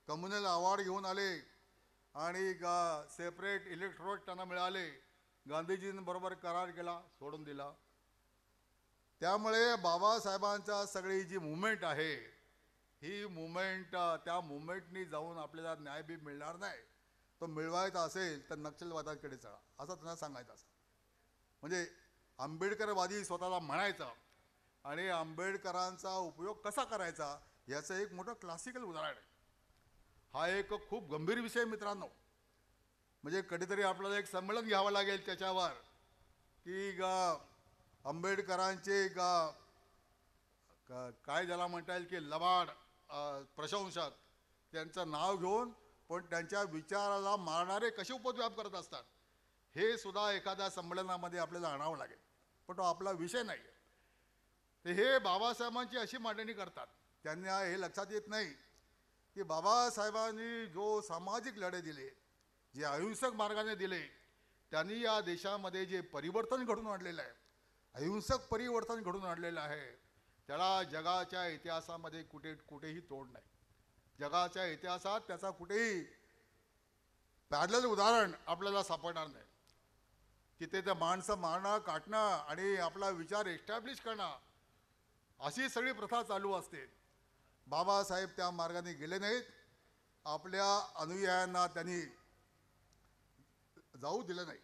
कम्युनल अवॉर्ड घेऊन आले आणि सेपरेट इलेक्ट्रोड त्यांना मिळाले. गांधीजींबरोबर करार केला, सोडून दिला. त्यामुळे बाबासाहेबांचा सगळी जी मुवमेंट आहे, ही मुवमेंट, त्या मुवमेंटनी जाऊन आपल्याला न्याय बी मिळणार नाही. तो मिळवायचा असेल तर नक्षलवादाकडे चला, असं त्यांना सांगायचं असतं. म्हणजे आंबेडकरवादी स्वतःला म्हणायचं आणि आंबेडकरांचा उपयोग कसा करायचा याचं एक मोठं क्लासिकल उदाहरण आहे. हा एक खूप गंभीर विषय मित्रांनो. म्हणजे कधीतरी आपल्याला एक संमेलन घ्यावं लागेल त्याच्यावर की आंबेडकरांचे काय ज्याला म्हणता येईल की लबाड प्रशंसक त्यांचं नाव घेऊन पण त्यांच्या विचाराला मारणारे कसे उपद्व्याप करत असतात हे सुद्धा एखाद्या संमेलनामध्ये आपल्याला आणावं लागेल. पण तो आपला विषय नाही आहे. ते हे बाबासाहेबांची अशी मांडणी करतात, त्यांना हे लक्षात येत नाही की बाबासाहेबांनी जो सामाजिक लढे दिले, जे अहिंसक मार्गाने दिले, त्यांनी या देशामध्ये जे परिवर्तन घडून आणलेलं आहे, अहिंसक परिवर्तन घडून आणलेलं आहे, त्याला जगाच्या इतिहासामध्ये कुठेही तोड नाही. जगाच्या इतिहासात त्याचा कुठेही पॅरलल उदाहरण आपल्याला सापडणार नाही. तिथे ते माणसं मारणं, काटणं आणि आपला विचार एस्टॅब्लिश करणं अशी सगळी प्रथा चालू असते. बाबासाहेब त्या मार्गाने गेले नाहीत. आपल्या अनुयायांना त्यांनी जाऊ दिलं नाही.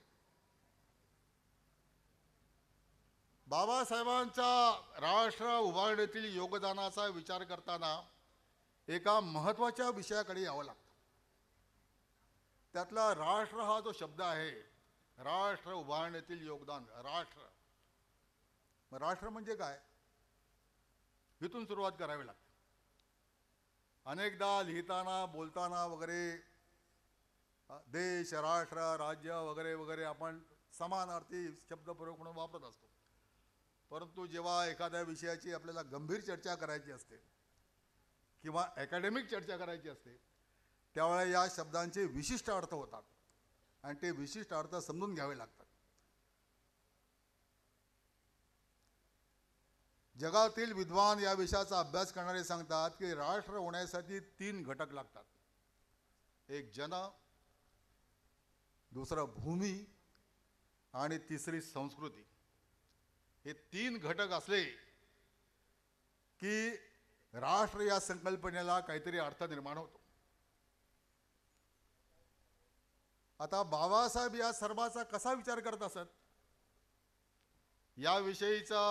बाबासाहेबांचा राष्ट्र उभारणीतील योगदानाचा विचार करताना एका महत्त्वाच्या विषयाकडे यावं लागतं. त्यातला राष्ट्र हा जो शब्द आहे, राष्ट्र उभारणीतील योगदान, राष्ट्र. राष्ट्र म्हणजे काय, इथून सुरुवात करावी लागते. अनेकदा लिहिताना बोलताना वगैरे देश, राष्ट्र, राज्य वगैरे वगैरे आपण समानार्थी शब्दप्रयोग म्हणून वापरत असतो. परंतु जेव्हा एखाद्या विषयाची आपल्याला गंभीर चर्चा करायची असते किंवा अकॅडमिक चर्चा करायची असते, त्यावेळेला या शब्दांचे विशिष्ट अर्थ होतात आणि ते विशिष्ट अर्थ समजून घ्यावे लागतात. जगातील विद्वान या विषयाचा अभ्यास करणारे सांगतात की राष्ट्र होण्यासाठी 3 घटक लागतात. एक जन, दुसरं भूमी आणि तिसरी संस्कृती. हे 3 घटक असले की राष्ट्र या संकल्पनेला काहीतरी अर्थ निर्माण होतो. आता बाबासाहेब या सर्वाचा कसा विचार करत असत, याविषयीचा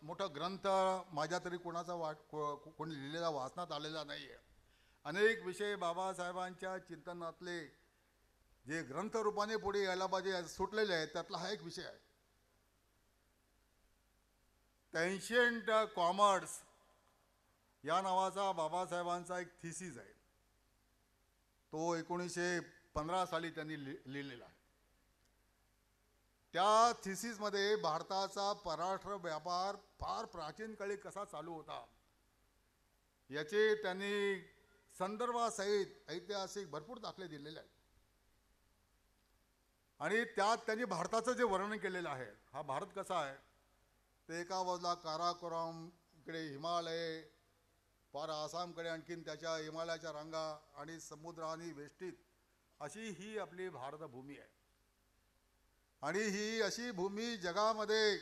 मोठा ग्रंथ माझ्या तरी कोणी लिहिलेला वाचनात आलेला नाही आहे. अनेक विषय बाबासाहेबांच्या चिंतनातले जे ग्रंथरूपाने पुढे यायला पाहिजे सुटलेले आहेत, त्यातला हा एक विषय आहे. एन्शियंट कॉमर्स या नावाचा बाबासाहेबांचा एक थिसिस आहे. तो 1915 साली त्यांनी लिहिलेला आहे. त्या थिसिसमध्ये भारताचा परराष्ट्र व्यापार फार प्राचीन काळी कसा चालू होता याचे त्यांनी संदर्भासहित ऐतिहासिक भरपूर दाखले दिलेले आहेत. आणि त्यात त्यांनी भारताचं जे वर्णन केलेलं आहे, हा भारत कसा आहे, ते एका बाजूला काराकोरम, इकडे हिमालय, पार आसामकडे आणखीन त्याच्या हिमालयाच्या रांगा आणि समुद्राने वेष्टीत अशी ही आपली भारतभूमी आहे. आणि ही अशी भूमी जगामध्ये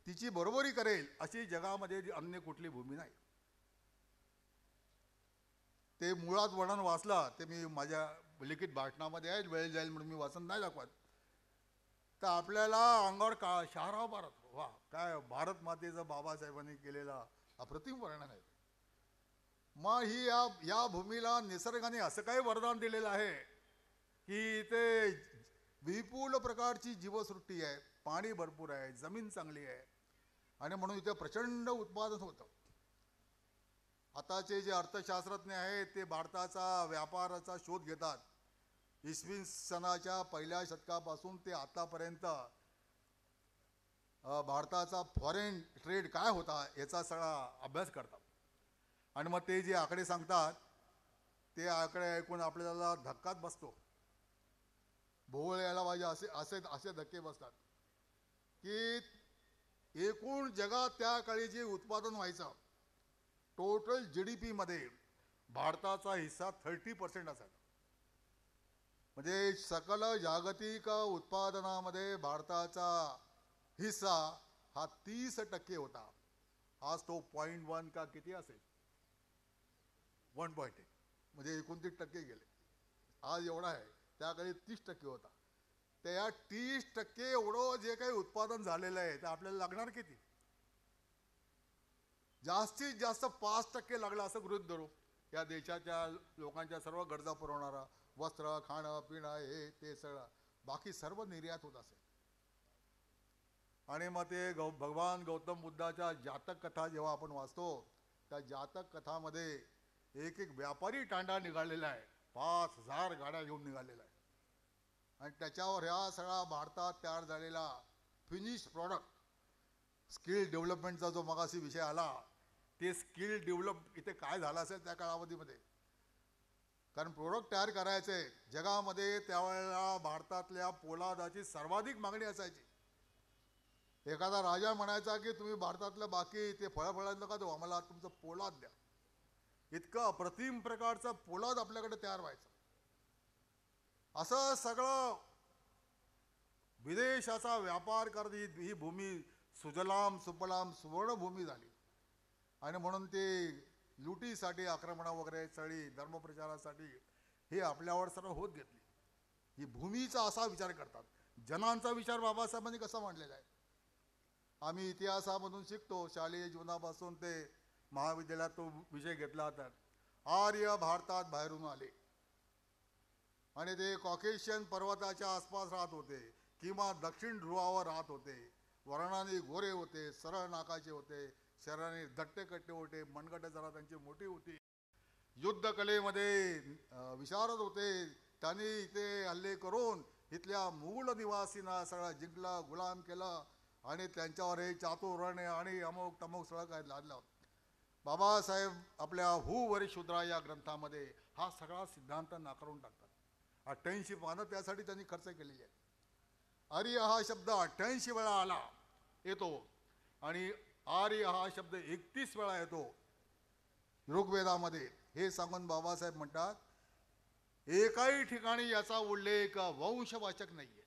तिची बरोबरी करेल अशी जगामध्ये अन्य कुठली भूमी नाही. ते मुळात वर्णन वाचलं ते मी माझ्या लिखित भाषणामध्ये आहे, वेळ जाईल म्हणून मी वाचन नाही दाखवत. तर आपल्याला अंगावर शहाराव भारत, वा काय भारत मातेचं बाबासाहेबांनी केलेला अप्रतिम वर्णन आहे. मग ही या भूमीला निसर्गाने असं काही वरदान दिलेलं आहे की ते विपुल प्रकारची जीवसृष्टी आहे, पाणी भरपूर आहे, जमीन चांगली आहे आणि म्हणून इथे प्रचंड उत्पादन होतं. आताचे जे अर्थशास्त्रज्ञ आहेत ते भारताचा व्यापाराचा शोध घेतात. इसवी सनाच्या पहिल्या शतकापासून ते आतापर्यंत भारताचा फॉरेन ट्रेड काय होता याचा सगळा अभ्यास करतात. आणि मग ते जे आकडे सांगतात ते आकडे ऐकून आपल्याला धक्काच बसतो, भोवळ यायला पाहिजे असे असे असे धक्के बसतात की एकूण जगात त्या काळी जे उत्पादन व्हायचं टोटल GDP मध्ये भारताचा हिस्सा 30% असायचा. म्हणजे सकल जागतिक उत्पादनामध्ये भारताचा हिस्सा हा 30% होता. आज तो 0.1 का किती असेल, 1.8 म्हणजे 29% गेले. आज एवढा आहे, त्याकडे 30% होता. त्या 30% एवढं जे काही उत्पादन झालेलं आहे ते आपल्याला लागणार किती? जास्तीत जास्त 5% लागला असं गृहीत धरू. या देशाच्या लोकांच्या सर्व गरजा पुरवणारा वस्त्र, खाणं, पिणं हे ते सगळं, बाकी सर्व निर्यात होत असेल. आणि मग ते भगवान गौतम बुद्धाच्या जातक कथा जेव्हा आपण वाचतो, त्या जातक कथामध्ये एक एक व्यापारी टांडा निघालेला आहे, 5000 गाड्या घेऊन निघालेला आहे. आणि त्याच्यावर ह्या सगळा भारतात तयार झालेला फिनिश प्रॉडक्ट, स्किल डेव्हलपमेंटचा जो मगाशी विषय आला, ते स्किल डेव्हलप इथे काय झालं असेल त्या कालावधीमध्ये. कारण प्रोडक्ट तयार करायचे जगामध्ये त्यावेळेला भारतातल्या पोलादाची सर्वाधिक मागणी असायची. एखादा राजा म्हणायचा की तुम्ही भारतातलं बाकी ते फळांचं का देऊ, आम्हाला तुमचं पोलाद द्या. इतकं अप्रतिम प्रकारचं पोलाद आपल्याकडे तयार व्हायचं. असं सगळं विदेशाचा व्यापार करत ही भूमी सुजलाम सुफलाम सुवर्णभूमी झाली. आणि म्हणून ते लुटीसाठी, आक्रमणं वगैरे सगळी धर्मप्रचारासाठी हे आपल्यावर सर्व होत घेतली. ही भूमीचा असा विचार करतात. जनांचा विचार बाबासाहेबांनी कसा मांडलेला आहे आम्ही इतिहासामधून शिकतो. शालेय जीवनापासून ते महाविद्यालयात तो विषय घेतला होता. आर्य भारतात बाहेरून आले आणि ते कॉकेशियन पर्वताच्या आसपास राहत होते किंवा दक्षिण ध्रुवावर राहत होते. वर्णाने गोरे होते, सरळ नाकाचे होते, शरीराने दट्टेकट्टे होते, मनगट जरा त्यांची मोठी होती, युद्धकलेमध्ये विशारद होते. त्यांनी इथे हल्ले करून इथल्या मूळ निवासींना सगळा जिंकला, गुलाम केला आणि त्यांच्यावर हे चातुर्वर्ण्य आणि अमुक तमुक सगळं काय लादलं. बाबासाहेब आपल्या हू वरी शूद्रा या ग्रंथामध्ये हा सगळा सिद्धांत नाकारून टाकतात. 88 पानं त्यासाठी त्यांनी खर्च केलेली आहे. आर्य हा शब्द 88 वेळा आला येतो आणि आर्य हा शब्द 31 वेळा येतो ऋग्वेदामध्ये. हे सांगून बाबासाहेब म्हणतात एकाही ठिकाणी याचा उल्लेख वंशवाचक नाहीये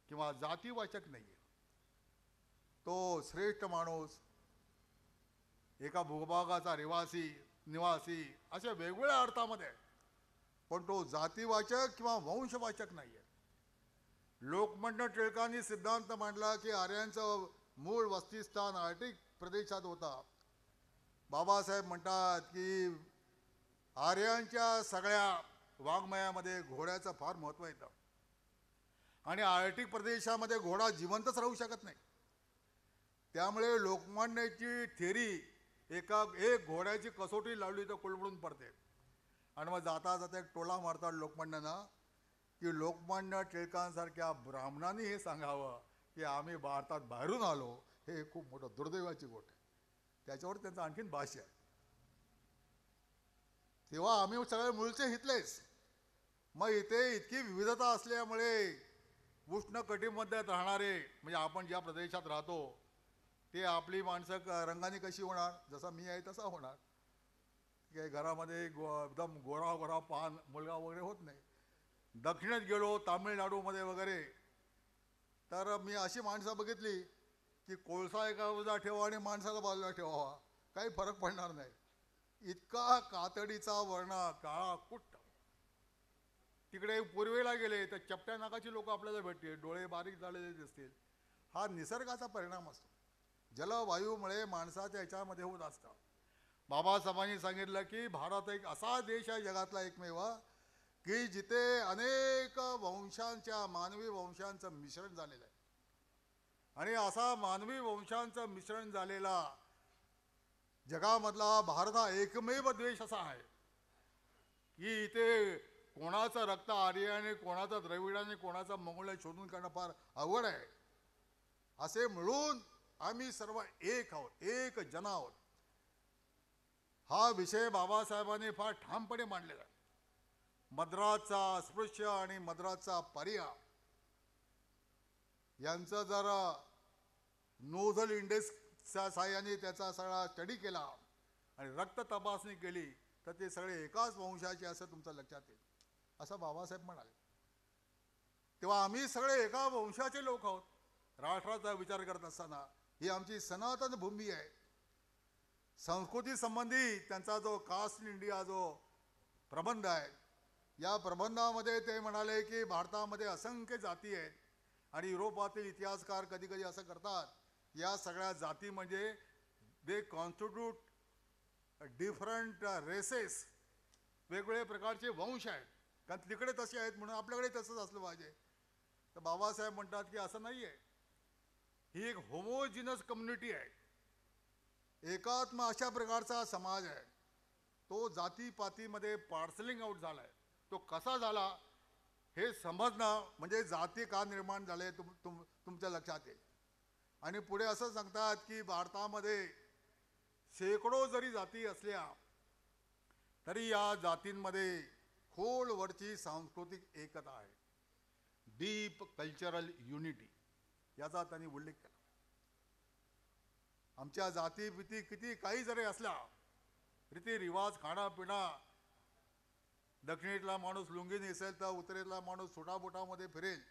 किंवा जातीवाचक नाहीये. तो श्रेष्ठ माणूस, एका भूभागाचा निवासी अशा वेगवेगळ्या अर्थामध्ये, पण तो जातीवाचक किंवा वंशवाचक नाहीये. लोकमान्य टिळकांनी सिद्धांत मांडला की आर्यांचं मूळ वस्तीस्थान आर्टिक प्रदेशात होता. बाबासाहेब म्हणतात की आर्यांच्या सगळ्या वाङ्मयामध्ये घोड्याचं फार महत्त्व येतं आणि आर्टिक प्रदेशामध्ये घोडा जिवंतच राहू शकत नाही. त्यामुळे लोकमान्याची थेरी एक घोड्याची कसोटी लावली तर कुलबडून पडते. आणि मग जाता जाता एक टोला मारतात लोकमान्यांना की लोकमान्य टिळकांसारख्या ब्राह्मणांनी हे सांगावं की आम्ही भारतात बाहेरून आलो, हे खूप मोठं दुर्दैवाची गोष्ट आहे. त्याच्यावर त्यांचं आणखीन भाष्य आहे. तेव्हा आम्ही सगळे मूळचे इथलेच. मग इथे इतकी विविधता असल्यामुळे उष्ण कटिबंधात राहणारे, म्हणजे आपण ज्या प्रदेशात राहतो ते आपली माणसं रंगाने कशी होणार, जसा मी आहे तसा होणार. काही घरामध्ये एकदम गोरा पान मुलगा वगैरे होत नाही. दक्षिणेत गेलो तामिळनाडूमध्ये वगैरे तर मी अशी माणसं बघितली की कोळसा एका बाजूला ठेवा आणि माणसाला बाजूला ठेवावा, काही फरक पडणार नाही. इतका कातडीचा वर्ण, काळा कुट्ट. तिकडे पूर्वेला गेले तर चपट्या नाकाची लोक आपल्याला भेटतील, डोळे बारीक झालेले दिसतील. हा निसर्गाचा परिणाम असतो. जलवायूमुळे माणसाच्या याच्यामध्ये होत असतं. बाबासाहेबांनी सांगितलं की भारत एक असा देश आहे जगातला एकमेव की जिथे अनेक वंशांच्या मानवी वंशांचं मिश्रण झालेलं आहे. आणि असा मानवी वंशांचं मिश्रण झालेला जगामधला भारत हा एकमेव देश असा आहे की इथे कोणाचं रक्त आर्य आणि कोणाचं द्रविड आणि कोणाचं मंगोळ शोधून काढणं फार अवघड आहे. असे मिळून आम्ही सर्व एक आहोत, एक जन आहोत. हा विषय बाबासाहेबांनी फार ठामपणे मांडलेला आहे. मद्रासचा अस्पृश्य आणि मद्रासचा पर्याय यांचं जर नोझल इंडेक्सच्या साहाय्याने त्याचा सगळा स्टडी केला आणि रक्त तपासणी केली तर ते सगळे एकाच वंशाचे असं तुमचं लक्षात येईल, असं बाबासाहेब म्हणाले. तेव्हा आम्ही सगळे एका वंशाचे लोक आहोत. राष्ट्राचा विचार करत असताना ही आमची सनातन भूमी आहे. संस्कृती संबंधी त्यांचा जो कास्ट इन इंडिया जो प्रबंध आहे, या प्रबंधामध्ये ते म्हणाले की भारतामध्ये असंख्य जाती आहेत आणि युरोपातील इतिहासकार कधी कधी असं करतात, या सगळ्या जाती म्हणजे दे कॉन्स्टिट्यूट डिफरंट रेसेस, वेगवेगळ्या प्रकारचे वंश आहेत, कारण तिकडे तसे आहेत म्हणून आपल्याकडे तसंच असलं पाहिजे. तर बाबासाहेब म्हणतात की असं नाही आहे. ही एक होमोजिनस कम्युनिटी आहे, एकात्म अशा प्रकारचा समाज आहे. तो जातीपातीमध्ये पार्सलिंग आउट झाला आहे. तो कसा झाला हे समजणं म्हणजे जाती का निर्माण झाले तुमच्या लक्षात येईल. आणि पुढे असं सांगतात की भारतामध्ये शेकडो जरी जाती असल्या तरी या जातींमध्ये खोलवरची सांस्कृतिक एकता आहे, डीप कल्चरल युनिटी, याचा त्यांनी उल्लेख केला. आमच्या जातीभीती किती काही जरी असल्या, रीतिरिवाज, खाणापिणा, दक्षिणेतला माणूस लुंगी नेसेल तर उत्तरेतला माणूस सुटाबुटामध्ये फिरेल,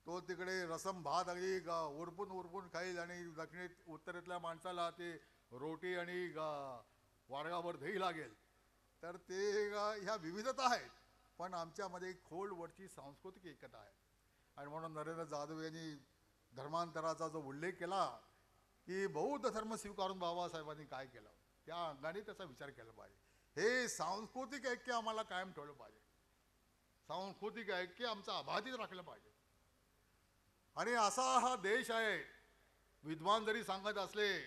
तो तिकडे रसम भात अगदी उरपून उरपून खाईल आणि दक्षिणेत उत्तरेतल्या माणसाला ते रोटी आणि वारगावर दही लागेल. तर ते ह्या विविधता आहेत, पण आमच्यामध्ये खोलवरची सांस्कृतिक एकता आहे. आणि म्हणून नरेंद्र जाधव यांनी धर्मांतराचा जो उल्लेख केला की बौद्ध धर्म स्वीकारून बाबासाहेबांनी काय केलं, त्या अंगाने त्याचा विचार केला पाहिजे. हे सांस्कृतिक ऐक्य आम्हाला कायम ठेवलं पाहिजे. सांस्कृतिक ऐक्य आमचं अबाधित राखलं पाहिजे. आणि असा हा देश आहे. विद्वान जरी सांगत असले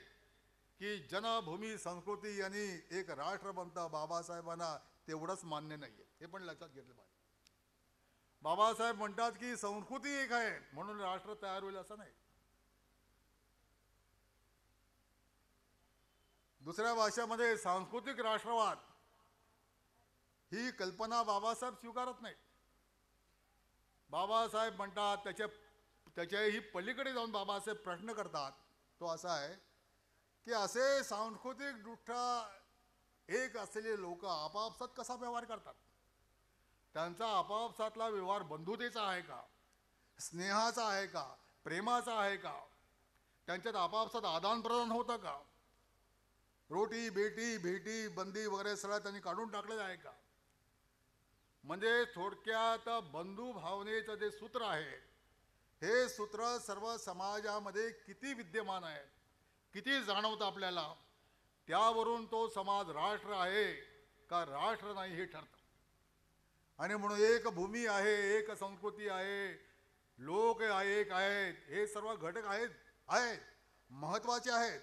की जनभूमी संस्कृती यांनी एक राष्ट्र बनतं, बाबासाहेबांना तेवढंच मान्य नाहीये, हे पण लक्षात घेतलं पाहिजे. बाबासाहेब म्हणतात की संस्कृती एक आहे म्हणून राष्ट्र तयार होईल असं नाही. दुसऱ्या भाषेमध्ये सांस्कृतिक राष्ट्रवाद ही कल्पना बाबासाहेब स्वीकारत नाही. बाबासाहेब म्हणतात त्याच्याही पलीकडे जाऊन बाबासाहेब प्रश्न करतात, तो असा आहे की असे सांस्कृतिक दृष्ट्या एक असलेले लोक आपापसात कसा व्यवहार करतात. त्यांचा आपापसातला व्यवहार बंधुतेचा आहे का, स्नेहाचा आहे का, प्रेमाचा आहे का, त्यांच्यात आपापसात आदान प्रदान होतं का, रोटी बेटी भेटी बंदी वगैरे सगळं त्यांनी काढून टाकलेलं आहे का. म्हणजे थोडक्यात बंधू भावनेचं जे सूत्र आहे, हे सूत्र सर्व समाजामध्ये किती विद्यमान आहे, किती जाणवतं आपल्याला, त्यावरून तो समाज राष्ट्र आहे का राष्ट्र नाही हे ठरतं. आणि म्हणून एक भूमी आहे, एक संस्कृती आहे, लोक एक आहेत, हे सर्व घटक आहेत महत्त्वाचे आहेत.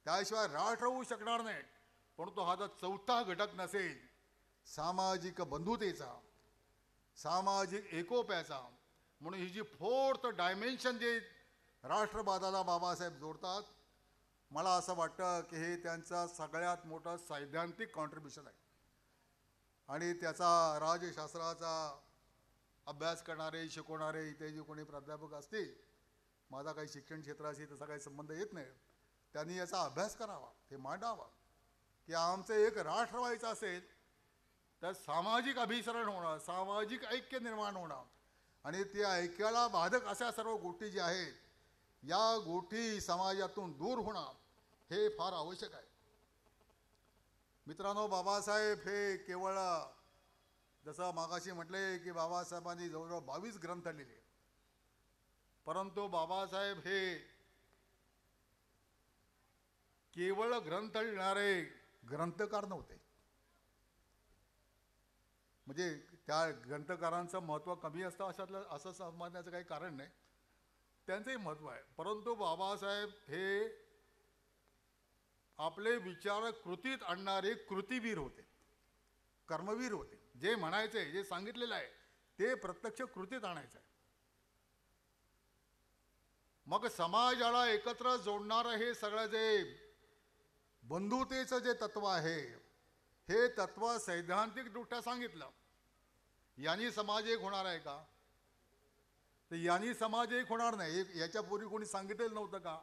त्याशिवाय राष्ट्र होऊ शकणार नाही. परंतु हा जर चौथा घटक नसेल, सामाजिक बंधुतेचा, सामाजिक एकोप्याचा, म्हणून ही जी फोर्थ डायमेन्शन जे राष्ट्रवादाला बाबासाहेब जोडतात, मला असं वाटतं की हे त्यांचा सगळ्यात मोठं सैद्धांतिक कॉन्ट्रीब्युशन आहे. आणि त्याचा राजशास्त्राचा अभ्यास करणारे, शिकवणारे इथे जे कोणी प्राध्यापक असतील, माझा काही शिक्षण क्षेत्राशी तसा काही संबंध येत नाही, त्यांनी याचा अभ्यास करावा, ते मांडावा की आमचं एक राष्ट्र व्हायचं असेल तर सामाजिक अभिसरण होणं, सामाजिक ऐक्य निर्माण होणं आणि त्या ऐक्याला बाधक अशा सर्व गोष्टी ज्या आहेत, या गोष्टी समाजातून दूर होणं हे फार आवश्यक आहे. मित्रांनो, बाबासाहेब हे केवळ जसं मागाशी म्हटले की बाबासाहेबांनी जवळजवळ 22 ग्रंथ लिहिले, परंतु बाबासाहेब हे केवळ ग्रंथ लिहिणारे ग्रंथकार नव्हते. म्हणजे त्या ग्रंथकारांचं महत्त्व कमी असतं असं समजण्याचं काही कारण नाही, त्यांचंही महत्त्व आहे. परंतु बाबासाहेब हे आपले विचार कृतीत आणणारे कृतीवीर होते, कर्मवीर होते. जे म्हणायचे, जे सांगितलेलं आहे ते प्रत्यक्ष कृतीत आणायचं आहे. मग समाजाला एकत्र जोडणारं हे सगळं जे बंधुतेचं जे तत्व आहे, हे तत्व सैद्धांतिकदृष्ट्या सांगितलं. यांनी समाज एक होणार आहे का? तर यांनी समाज एक होणार नाही. याच्यापूर्वी कोणी सांगितलेलं नव्हतं का?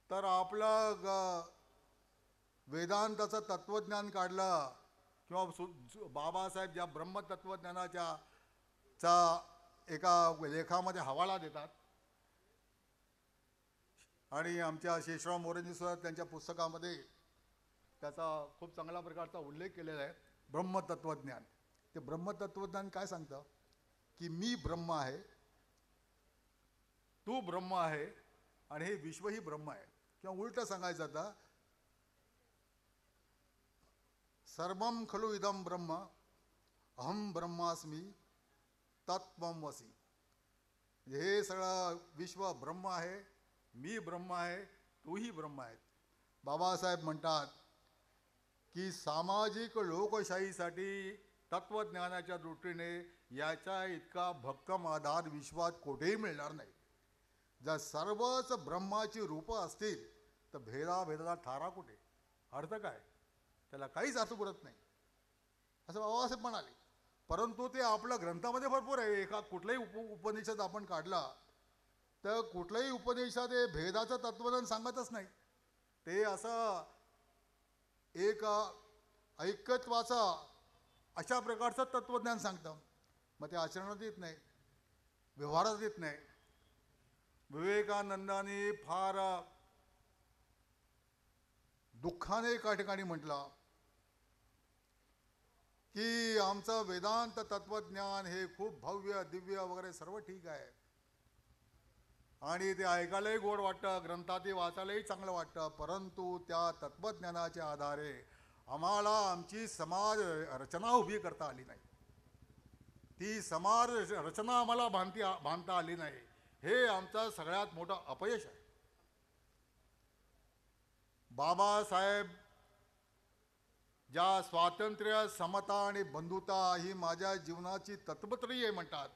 तर आपलं वेदांताचं तत्वज्ञान काढलं किंवा बाबासाहेब ज्या ब्रह्मतत्वज्ञानाच्या एका लेखामध्ये हवाला देतात, आणि आमच्या शेषराव मोरेंनी सुद्धा त्यांच्या पुस्तकामध्ये त्याचा खूप चांगल्या प्रकारचा उल्लेख केलेला आहे. ब्रह्मतत्वज्ञान, ते ब्रह्मतत्वज्ञान काय सांगतं की मी ब्रह्म आहे, तू ब्रह्म आहे, आणि हे विश्वही ब्रह्म आहे. किंवा उलट सांगायचं आता, सर्वम खलु इदम ब्रह्म अहम ब्रह्मास्मी तत्त्वमसि. हे सगळं विश्व ब्रह्म आहे, मी ब्रह्म आहे, तूही ब्रह्म आहे. बाबासाहेब म्हणतात की सामाजिक लोकशाहीसाठी तत्वज्ञानाच्या दृष्टीने याचा इतका भक्कम आधार विश्वात कुठेही मिळणार नाही. जर सर्वच ब्रह्माची रूपं असतील तर भेदाभेदाला थारा कुठे? अर्थ काय? त्याला काहीच अर्थ पुरत नाही, असं बाबासाहेब म्हणाले. परंतु ते आपल्या ग्रंथामध्ये भरपूर आहे. एका कुठलाही उपनिषद आपण काढला तर कुठलंही उपनिषद हे भेदाचं तत्वज्ञान सांगतच नाही. ते असं एक ऐक्यत्वाचं अशा प्रकारचं तत्वज्ञान सांगतं. मग ते आचरणात येत नाही, व्यवहारात येत नाही. विवेकानंदांनी फार दुःखाने एका ठिकाणी म्हटलं की आमचं वेदांत तत्वज्ञान हे खूप भव्य दिव्य वगैरे सर्व ठीक आहे, आणि ते ऐकायलाही गोड वाटतं, ग्रंथातही वाचायलाही चांगलं वाटतं, परंतु त्या तत्वज्ञानाच्या आधारे आम्हाला आमची समाज रचना उभी करता आली नाही. ती समाज रचना आम्हाला बांधता आली नाही. हे आमचं सगळ्यात मोठं अपयश आहे. बाबासाहेब ज्या स्वातंत्र्य, समता आणि बंधुता ही माझ्या जीवनाची तत्वत्रयी आहे म्हणतात,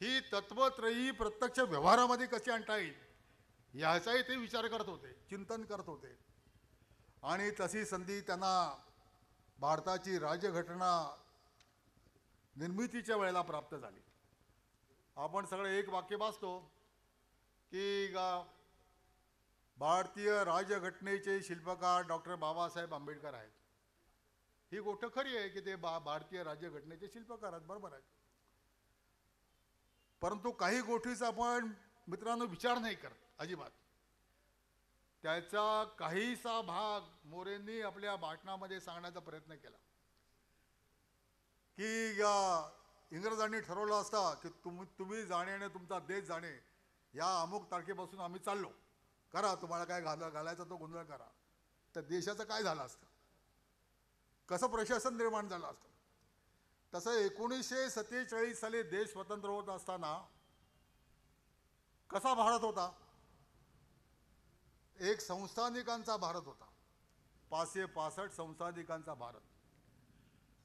ही तत्वत्रयी प्रत्यक्ष व्यवहारामध्ये कशी आणता येईल याचाही ते विचार करत होते, चिंतन करत होते. आणि तशी संधी त्यांना भारताची राज्यघटना निर्मितीच्या वेळेला प्राप्त झाली. आपण सगळे एक वाक्य वाचतो की भारतीय राज्यघटनेचे शिल्पकार डॉक्टर बाबासाहेब आंबेडकर आहेत. ही गोष्ट खरी आहे की ते भारतीय राज्यघटनेचे शिल्पकार आहेत, बरोबर आहे. परंतु काही गोष्टीचा आपण मित्रांनो विचार नाही करत अजिबात. त्याचा काहीसा भाग मोरेंनी आपल्या भाषणामध्ये सांगण्याचा प्रयत्न केला की इंग्रजांनी ठरवलं असतं की तुम्ही जाणे आणि तुमचा देश जाणे, या अमुक तारखेपासून आम्ही चाललो, करा तुम्हाला काय घालायचा तो गोंधळ करा. तर देशाचं काय झालं असतं, कसं प्रशासन निर्माण झालं असतं. तसं 1947 साली देश स्वतंत्र होत असताना कसा भारत होता? एक संस्थानिकांचा भारत होता, 565 संस्थानिकांचा भारत,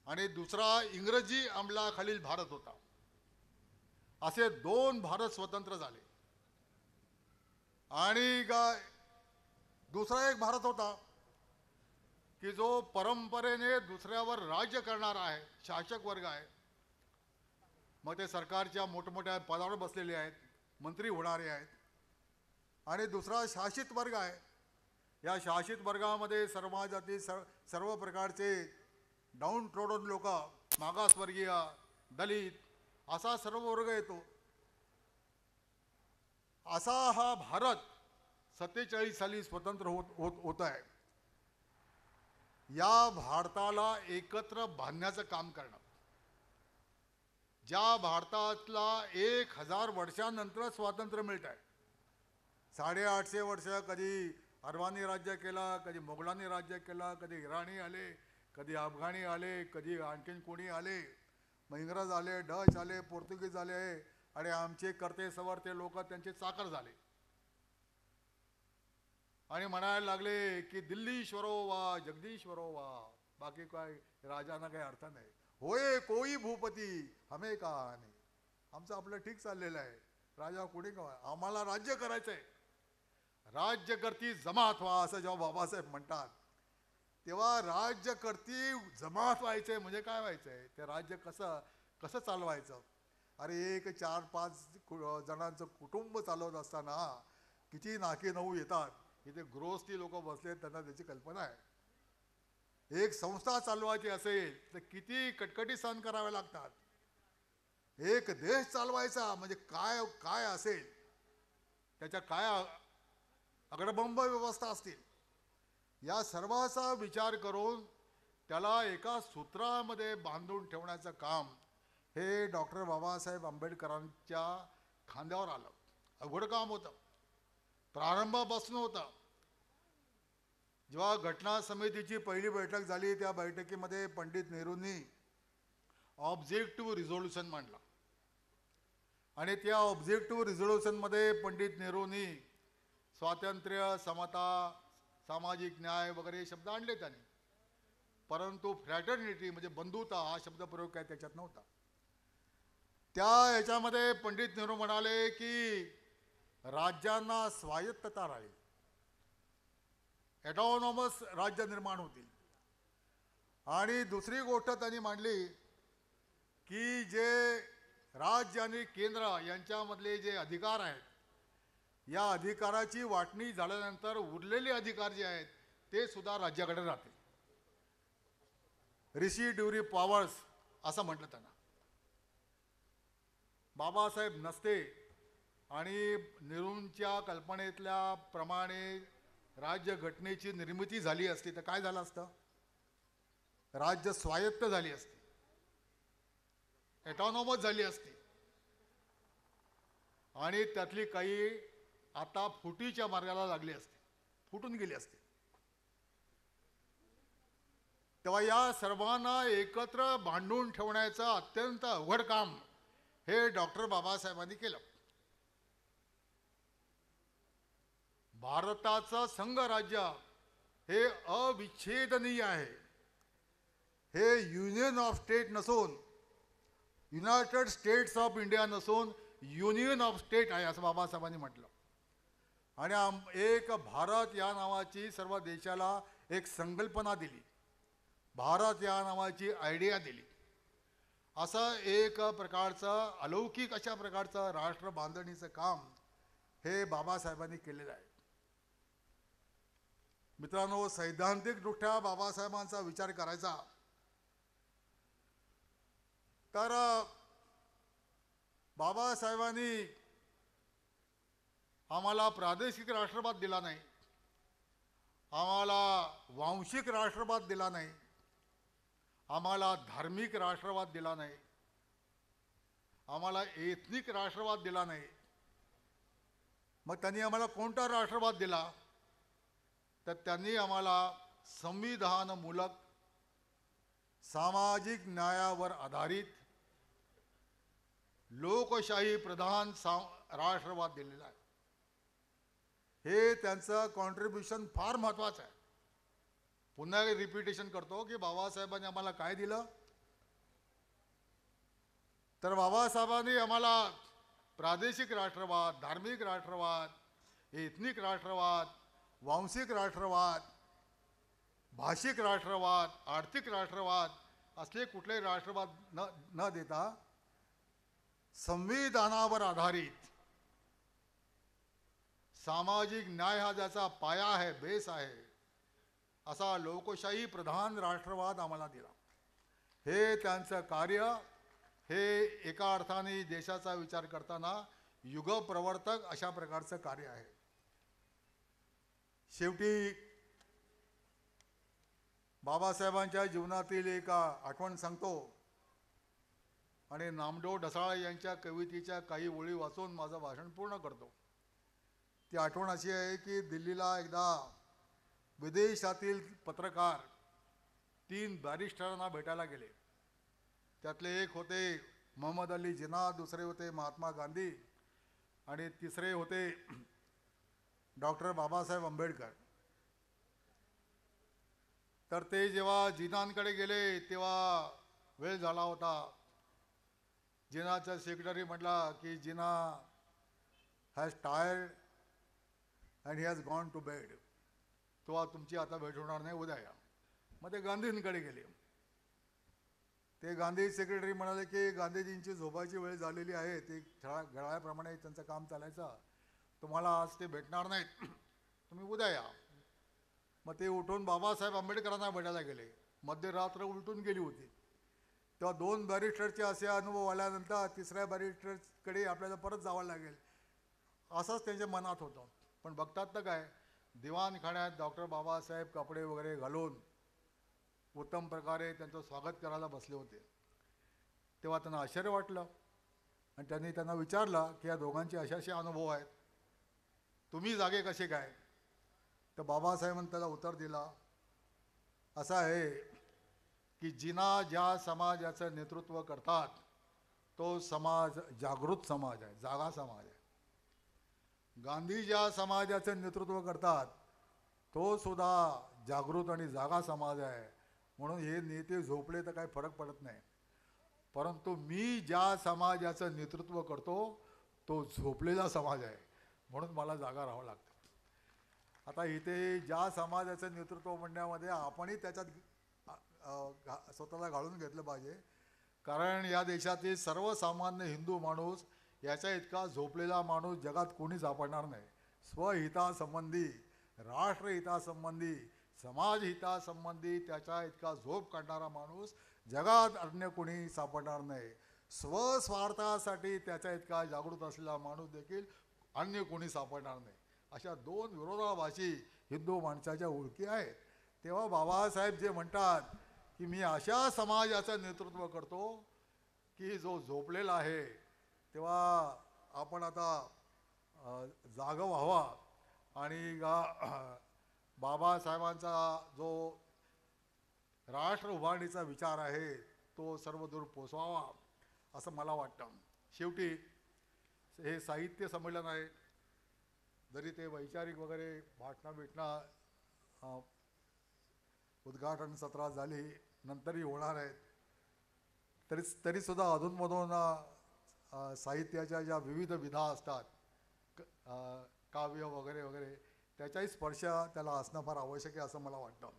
आणि दुसरा इंग्रजी अंमलाखालील भारत होता. असे दोन भारत स्वतंत्र झाले. आणि दुसरा एक भारत होता की जो परंपरेने दुसऱ्यावर राज्य करणारा आहे, शासक वर्ग आहे. मग ते सरकारच्या मोठमोठ्या पदावर बसलेले आहेत, मंत्री होणारे आहेत. आणि दुसरा शासित वर्ग आहे. या शासित वर्गामध्ये समाजातील सर्व प्रकारचे डाऊन ट्रोडन लोक, मागासवर्गीय, दलित, असा सर्व वर्ग येतो. असा हा भारत 47 साली स्वतंत्र होत आहे. या भारताला एकत्र बांधण्याचं काम करणं. ज्या भारतातला 1000 वर्षांनंतर स्वातंत्र्य मिळत आहे. 850 वर्ष कधी अरबांनी राज्य केलं, कधी मोगलांनी राज्य केलं, कधी इराणी आले, कधी अफगाणी आले, कधी आणखीन कोणी आले, मग इंग्रज आले, डच आले, पोर्तुगीज आले आणि आमचे करते सवरते लोक त्यांचे चाकर झाले आणि म्हणायला लागले की दिल्लीश्वरो वा जगदीश्वरो वा, बाकी काय राजांना काही अर्थ नाही. होय कोई भूपती हमे का नाही. आमचं आपलं ठीक चाललेलं आहे. राजा कोणी का, आम्हाला राज्य करायचंय. राज्यकर्ती जमात व्हा असं जेव्हा बाबासाहेब म्हणतात तेव्हा राज्यकर्ती जमात व्हायचंय म्हणजे काय व्हायचंय, ते राज्य कसं कसं चालवायचं. अरे 1 4 5 जणांचं कुटुंब चालवत असताना किती नाकी नऊ येतात. इथे गृहस्थी लोक बसले, त्यांना त्याची कल्पना आहे. एक संस्था चालवायची असेल तर किती कटकटी सहन कराव्या लागतात. एक देश चालवायचा म्हणजे काय काय असेल, त्याच्या काय अगडबंब व्यवस्था असतील. या सर्वाचा विचार करून त्याला एका सूत्रामध्ये बांधून ठेवण्याचं काम हे डॉक्टर बाबासाहेब आंबेडकरांच्या खांद्यावर आलं. अवघड काम होतं, प्रारंभापासून होता. जेव्हा घटना समितीची पहिली बैठक झाली त्या बैठकीमध्ये पंडित नेहरूंनी ऑब्जेक्टिव्ह रिझोल्युशन मांडला आणि त्या ऑब्जेक्टिव्ह रिझोल्युशनमध्ये पंडित नेहरूंनी स्वातंत्र्य, समता, सामाजिक न्याय वगैरे शब्द आणले त्यांनी, परंतु फ्रॅटर्निटी म्हणजे बंधुता हा शब्द प्रयोग काय त्याच्यात नव्हता. त्या याच्यामध्ये पंडित नेहरू म्हणाले की राज्यांना स्वायत्तता राहील, ऑटोनॉमस राज्य निर्माण होतील. आणि दुसरी गोष्ट त्यांनी मांडली की जे राज्य आणि केंद्र यांच्यामधले जे अधिकार आहेत, या अधिकाराची वाटणी झाल्यानंतर उरलेले अधिकार जे आहेत ते सुद्धा राज्याकडे राहतील. रिसिड्युरी पॉवर्स असं म्हटलं त्यांना. बाबासाहेब नसते आणि नेहरूंच्या कल्पनेतल्या प्रमाणे राज्य घटनेची निर्मिती झाली असती तर काय झालं असतं, राज्य स्वायत्त झाली असती, ऑटोनॉमस झाली असती आणि त्यातली काही आता फुटीच्या मार्गाला लागली असते, फुटून गेली असते. तेव्हा या सर्वांना एकत्र बांधून ठेवण्याचं अत्यंत अवघड काम हे डॉक्टर बाबासाहेबांनी केलं. भारताचं संघराज्य हे अविच्छेदनीय आहे. हे युनियन ऑफ स्टेट नसून, युनायटेड स्टेट्स ऑफ इंडिया नसून युनियन ऑफ स्टेट आहे असं बाबासाहेबांनी म्हटलं. आणि एक भारत या नावाची सर्व देशाला एक संकल्पना दिली, भारत या नावाची आयडिया दिली. असं एक प्रकारचं अलौकिक अशा प्रकारचं राष्ट्र बांधणीचं काम हे बाबासाहेबांनी केलेलं आहे. मित्रांनो, सैद्धांतिकदृष्ट्या बाबासाहेबांचा विचार करायचा तर बाबासाहेबांनी आम्हाला प्रादेशिक राष्ट्रवाद दिला नाही, आम्हाला वांशिक राष्ट्रवाद दिला नाही, आम्हाला धार्मिक राष्ट्रवाद दिला नाही, आम्हाला एथनिक राष्ट्रवाद दिला नाही. मग त्यांनी आम्हाला कोणता राष्ट्रवाद दिला तर त्यांनी आम्हाला संविधानमूलक, सामाजिक न्यायावर आधारित, लोकशाही प्रधान राष्ट्रवाद दिलेला आहे. हे त्यांचं कॉन्ट्रीब्युशन फार महत्त्वाचं आहे. पुन्हा रिपिटेशन करतो की बाबासाहेबांनी आम्हाला काय दिलं तर बाबासाहेबांनी आम्हाला प्रादेशिक राष्ट्रवाद, धार्मिक राष्ट्रवाद, एथनिक राष्ट्रवाद, वांशिक राष्ट्रवाद, भाषिक राष्ट्रवाद, आर्थिक राष्ट्रवाद असले कुठलेही राष्ट्रवाद न देता संविधानावर आधारित सामाजिक न्याय हा ज्याचा पाया आहे, बेस आहे, असा लोकशाही प्रधान राष्ट्रवाद आम्हाला दिला. हे त्यांचं कार्य हे एका अर्थाने देशाचा विचार करताना युगप्रवर्तक अशा प्रकारचं कार्य आहे. शेवटी बाबासाहेबांच्या जीवनातील एक आठवण सांगतो आणि नामदेव ढसाळ यांच्या कवितेच्या काही ओळी वाचून माझं भाषण पूर्ण करतो. ती आठवण अशी आहे की दिल्लीला एकदा विदेशातील पत्रकार 3 बॅरिस्टरांना भेटायला गेले. त्यातले एक होते मोहम्मद अली जिना, दुसरे होते महात्मा गांधी आणि तिसरे होते डॉक्टर बाबासाहेब आंबेडकर. तर ते जेव्हा जिनांकडे गेले तेव्हा वेळ झाला होता. जिनाचा सेक्रेटरी म्हटला की Jinnah has tired and he has gone to bed. तो तुमची आता भेट होणार नाही, उद्या या. मग ते गांधींकडे गेले. ते गांधी सेक्रेटरी म्हणाले की गांधीजींची झोपायची वेळ झालेली आहे, ते घड्याळाप्रमाणे त्यांचं काम चालायचं, तुम्हाला आज ते भेटणार नाहीत, तुम्ही उद्या या. मग ते उठून बाबासाहेब आंबेडकरांना भेटायला गेले. मध्यरात्र उलटून गेली होती. तेव्हा 2 बॅरिस्टरचे असे अनुभव आल्यानंतर 3ऱ्या बॅरिस्टरकडे आपल्याला परत जावं लागेल असंच त्यांच्या मनात होतं. पण बघतात तर काय, दिवाणखान्यात डॉक्टर बाबासाहेब कपडे वगैरे घालून उत्तम प्रकारे त्यांचं स्वागत करायला बसले होते. तेव्हा त्यांना आश्चर्य वाटलं आणि त्यांनी त्यांना विचारलं की या दोघांचे असे अनुभव आहेत, तुम्ही जागे कसे काय? तर बाबासाहेबांनी त्याला उत्तर दिला, असं आहे की जिना ज्या समाजाचं नेतृत्व करतात तो समाज जागृत समाज आहे, जागा समाज आहे. गांधी ज्या समाजाचं नेतृत्व करतात तो सुद्धा जागृत आणि जागा समाज आहे. म्हणून हे नेते झोपले तर काही फरक पडत नाही, परंतु मी ज्या समाजाचं नेतृत्व करतो तो झोपलेला समाज आहे, म्हणून मला जागा राहावं लागतं. आता इथे ज्या समाजाचं नेतृत्व म्हणण्यामध्ये आपणही त्याच्यात स्वतःला घालून घेतलं पाहिजे, कारण या देशातील सर्वसामान्य हिंदू माणूस याच्या इतका झोपलेला माणूस जगात कोणी सापडणार नाही. स्वहितासंबंधी, राष्ट्रहितासंबंधी, समाजहितासंबंधी त्याच्या इतका झोप काढणारा माणूस जगात अन्य कोणी सापडणार नाही. स्वस्वार्थासाठी त्याच्या इतका जागृत असलेला माणूस देखील अन्य कोणी सापडणार नाही. अशा 2 विरोधाभासी हिंदू माणसाच्या ओळखी आहेत. तेव्हा बाबासाहेब जे म्हणतात की मी अशा समाजाचं नेतृत्व करतो की जो झोपलेला आहे, तेव्हा आपण आता जागं व्हावा आणि बाबासाहेबांचा जो राष्ट्र उभारणीचा विचार आहे तो सर्वदूर पोचवावा असं मला वाटतं. शेवटी हे साहित्य संमेलन आहे, जरी ते वैचारिक वगैरे भाषणं उद्घाटन सत्रात झाली नंतरही होणार आहेत, तरीसुद्धा अधूनमधून साहित्याच्या ज्या विविध विधा असतात, काव्य वगैरे वगैरे, त्याचाही स्पर्श त्याला असणं फार आवश्यक आहे असं मला वाटतं.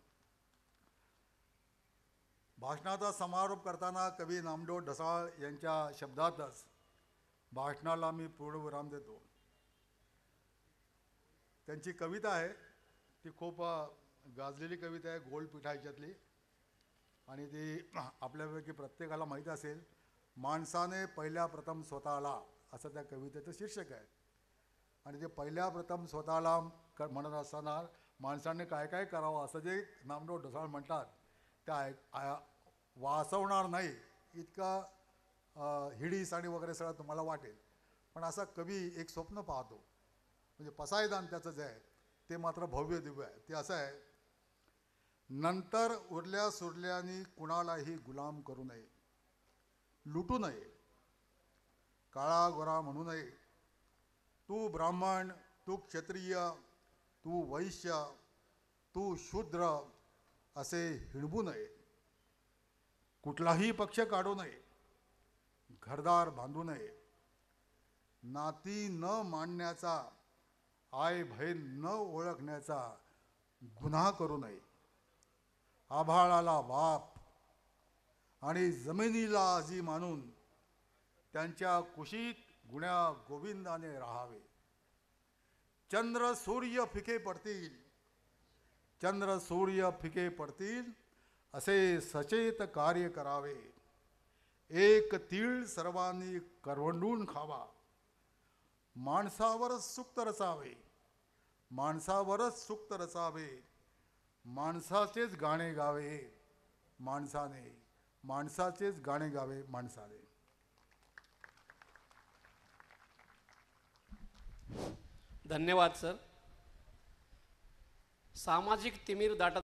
भाषणाचा समारोप करताना कवी नामदेव ढसाळ यांच्या शब्दातच भाषणाला मी पूर्णविराम देतो. त्यांची कविता आहे, ती खूप गाजलेली कविता आहे, गोलपीठा ह्याच्यातली, आणि ती आपल्यापैकी प्रत्येकाला माहीत असेल. माणसाने पहिल्या प्रथम स्वतःला असं त्या कवितेचं शीर्षक आहे. आणि ते पहिल्या प्रथम स्वतःला म्हणत असताना माणसाने काय काय करावं असं जे नामदेव ढसाळ म्हणतात त्या वाचवणार नाही इतका हिडीस आणि वगैरे सगळं तुम्हाला वाटेल. पण असा कवी एक स्वप्न पाहतो, म्हणजे पसायदान त्याचं जे आहे ते मात्र भव्य दिव्य आहे. ते असं आहे, नंतर उरल्या सुरल्यानी कुणालाही गुलाम करू नये, लुटू नये, काळा गोरा म्हणू नये, तू ब्राह्मण, तू क्षत्रिय, तू वैश्य, तू शूद्र असे हिणबू नये, कुठलाही पक्ष काढू नये, घरदार बांधू नये, नाती न मांडण्याचा, आय बहीण न ओळखण्याचा गुन्हा करू नये, आभाळाला बाप आणि जमिनीला आजी मानून त्यांच्या कुशीत गुण्या गोविंदाने राहावे. चंद्र सूर्य फिके पडतील, चंद्र सूर्य फिके पडतील असे सचेत कार्य करावे. एक तीळ सर्वांनी करवंडून खावा, माणसावरच सुक्त रचावे, माणसावरच सुक्त रचावे, माणसाचेच गाणे गावे माणसाने, माणसाचेच गाणे गावे माणसाने. धन्यवाद सर. सामाजिक तिमीर दाटत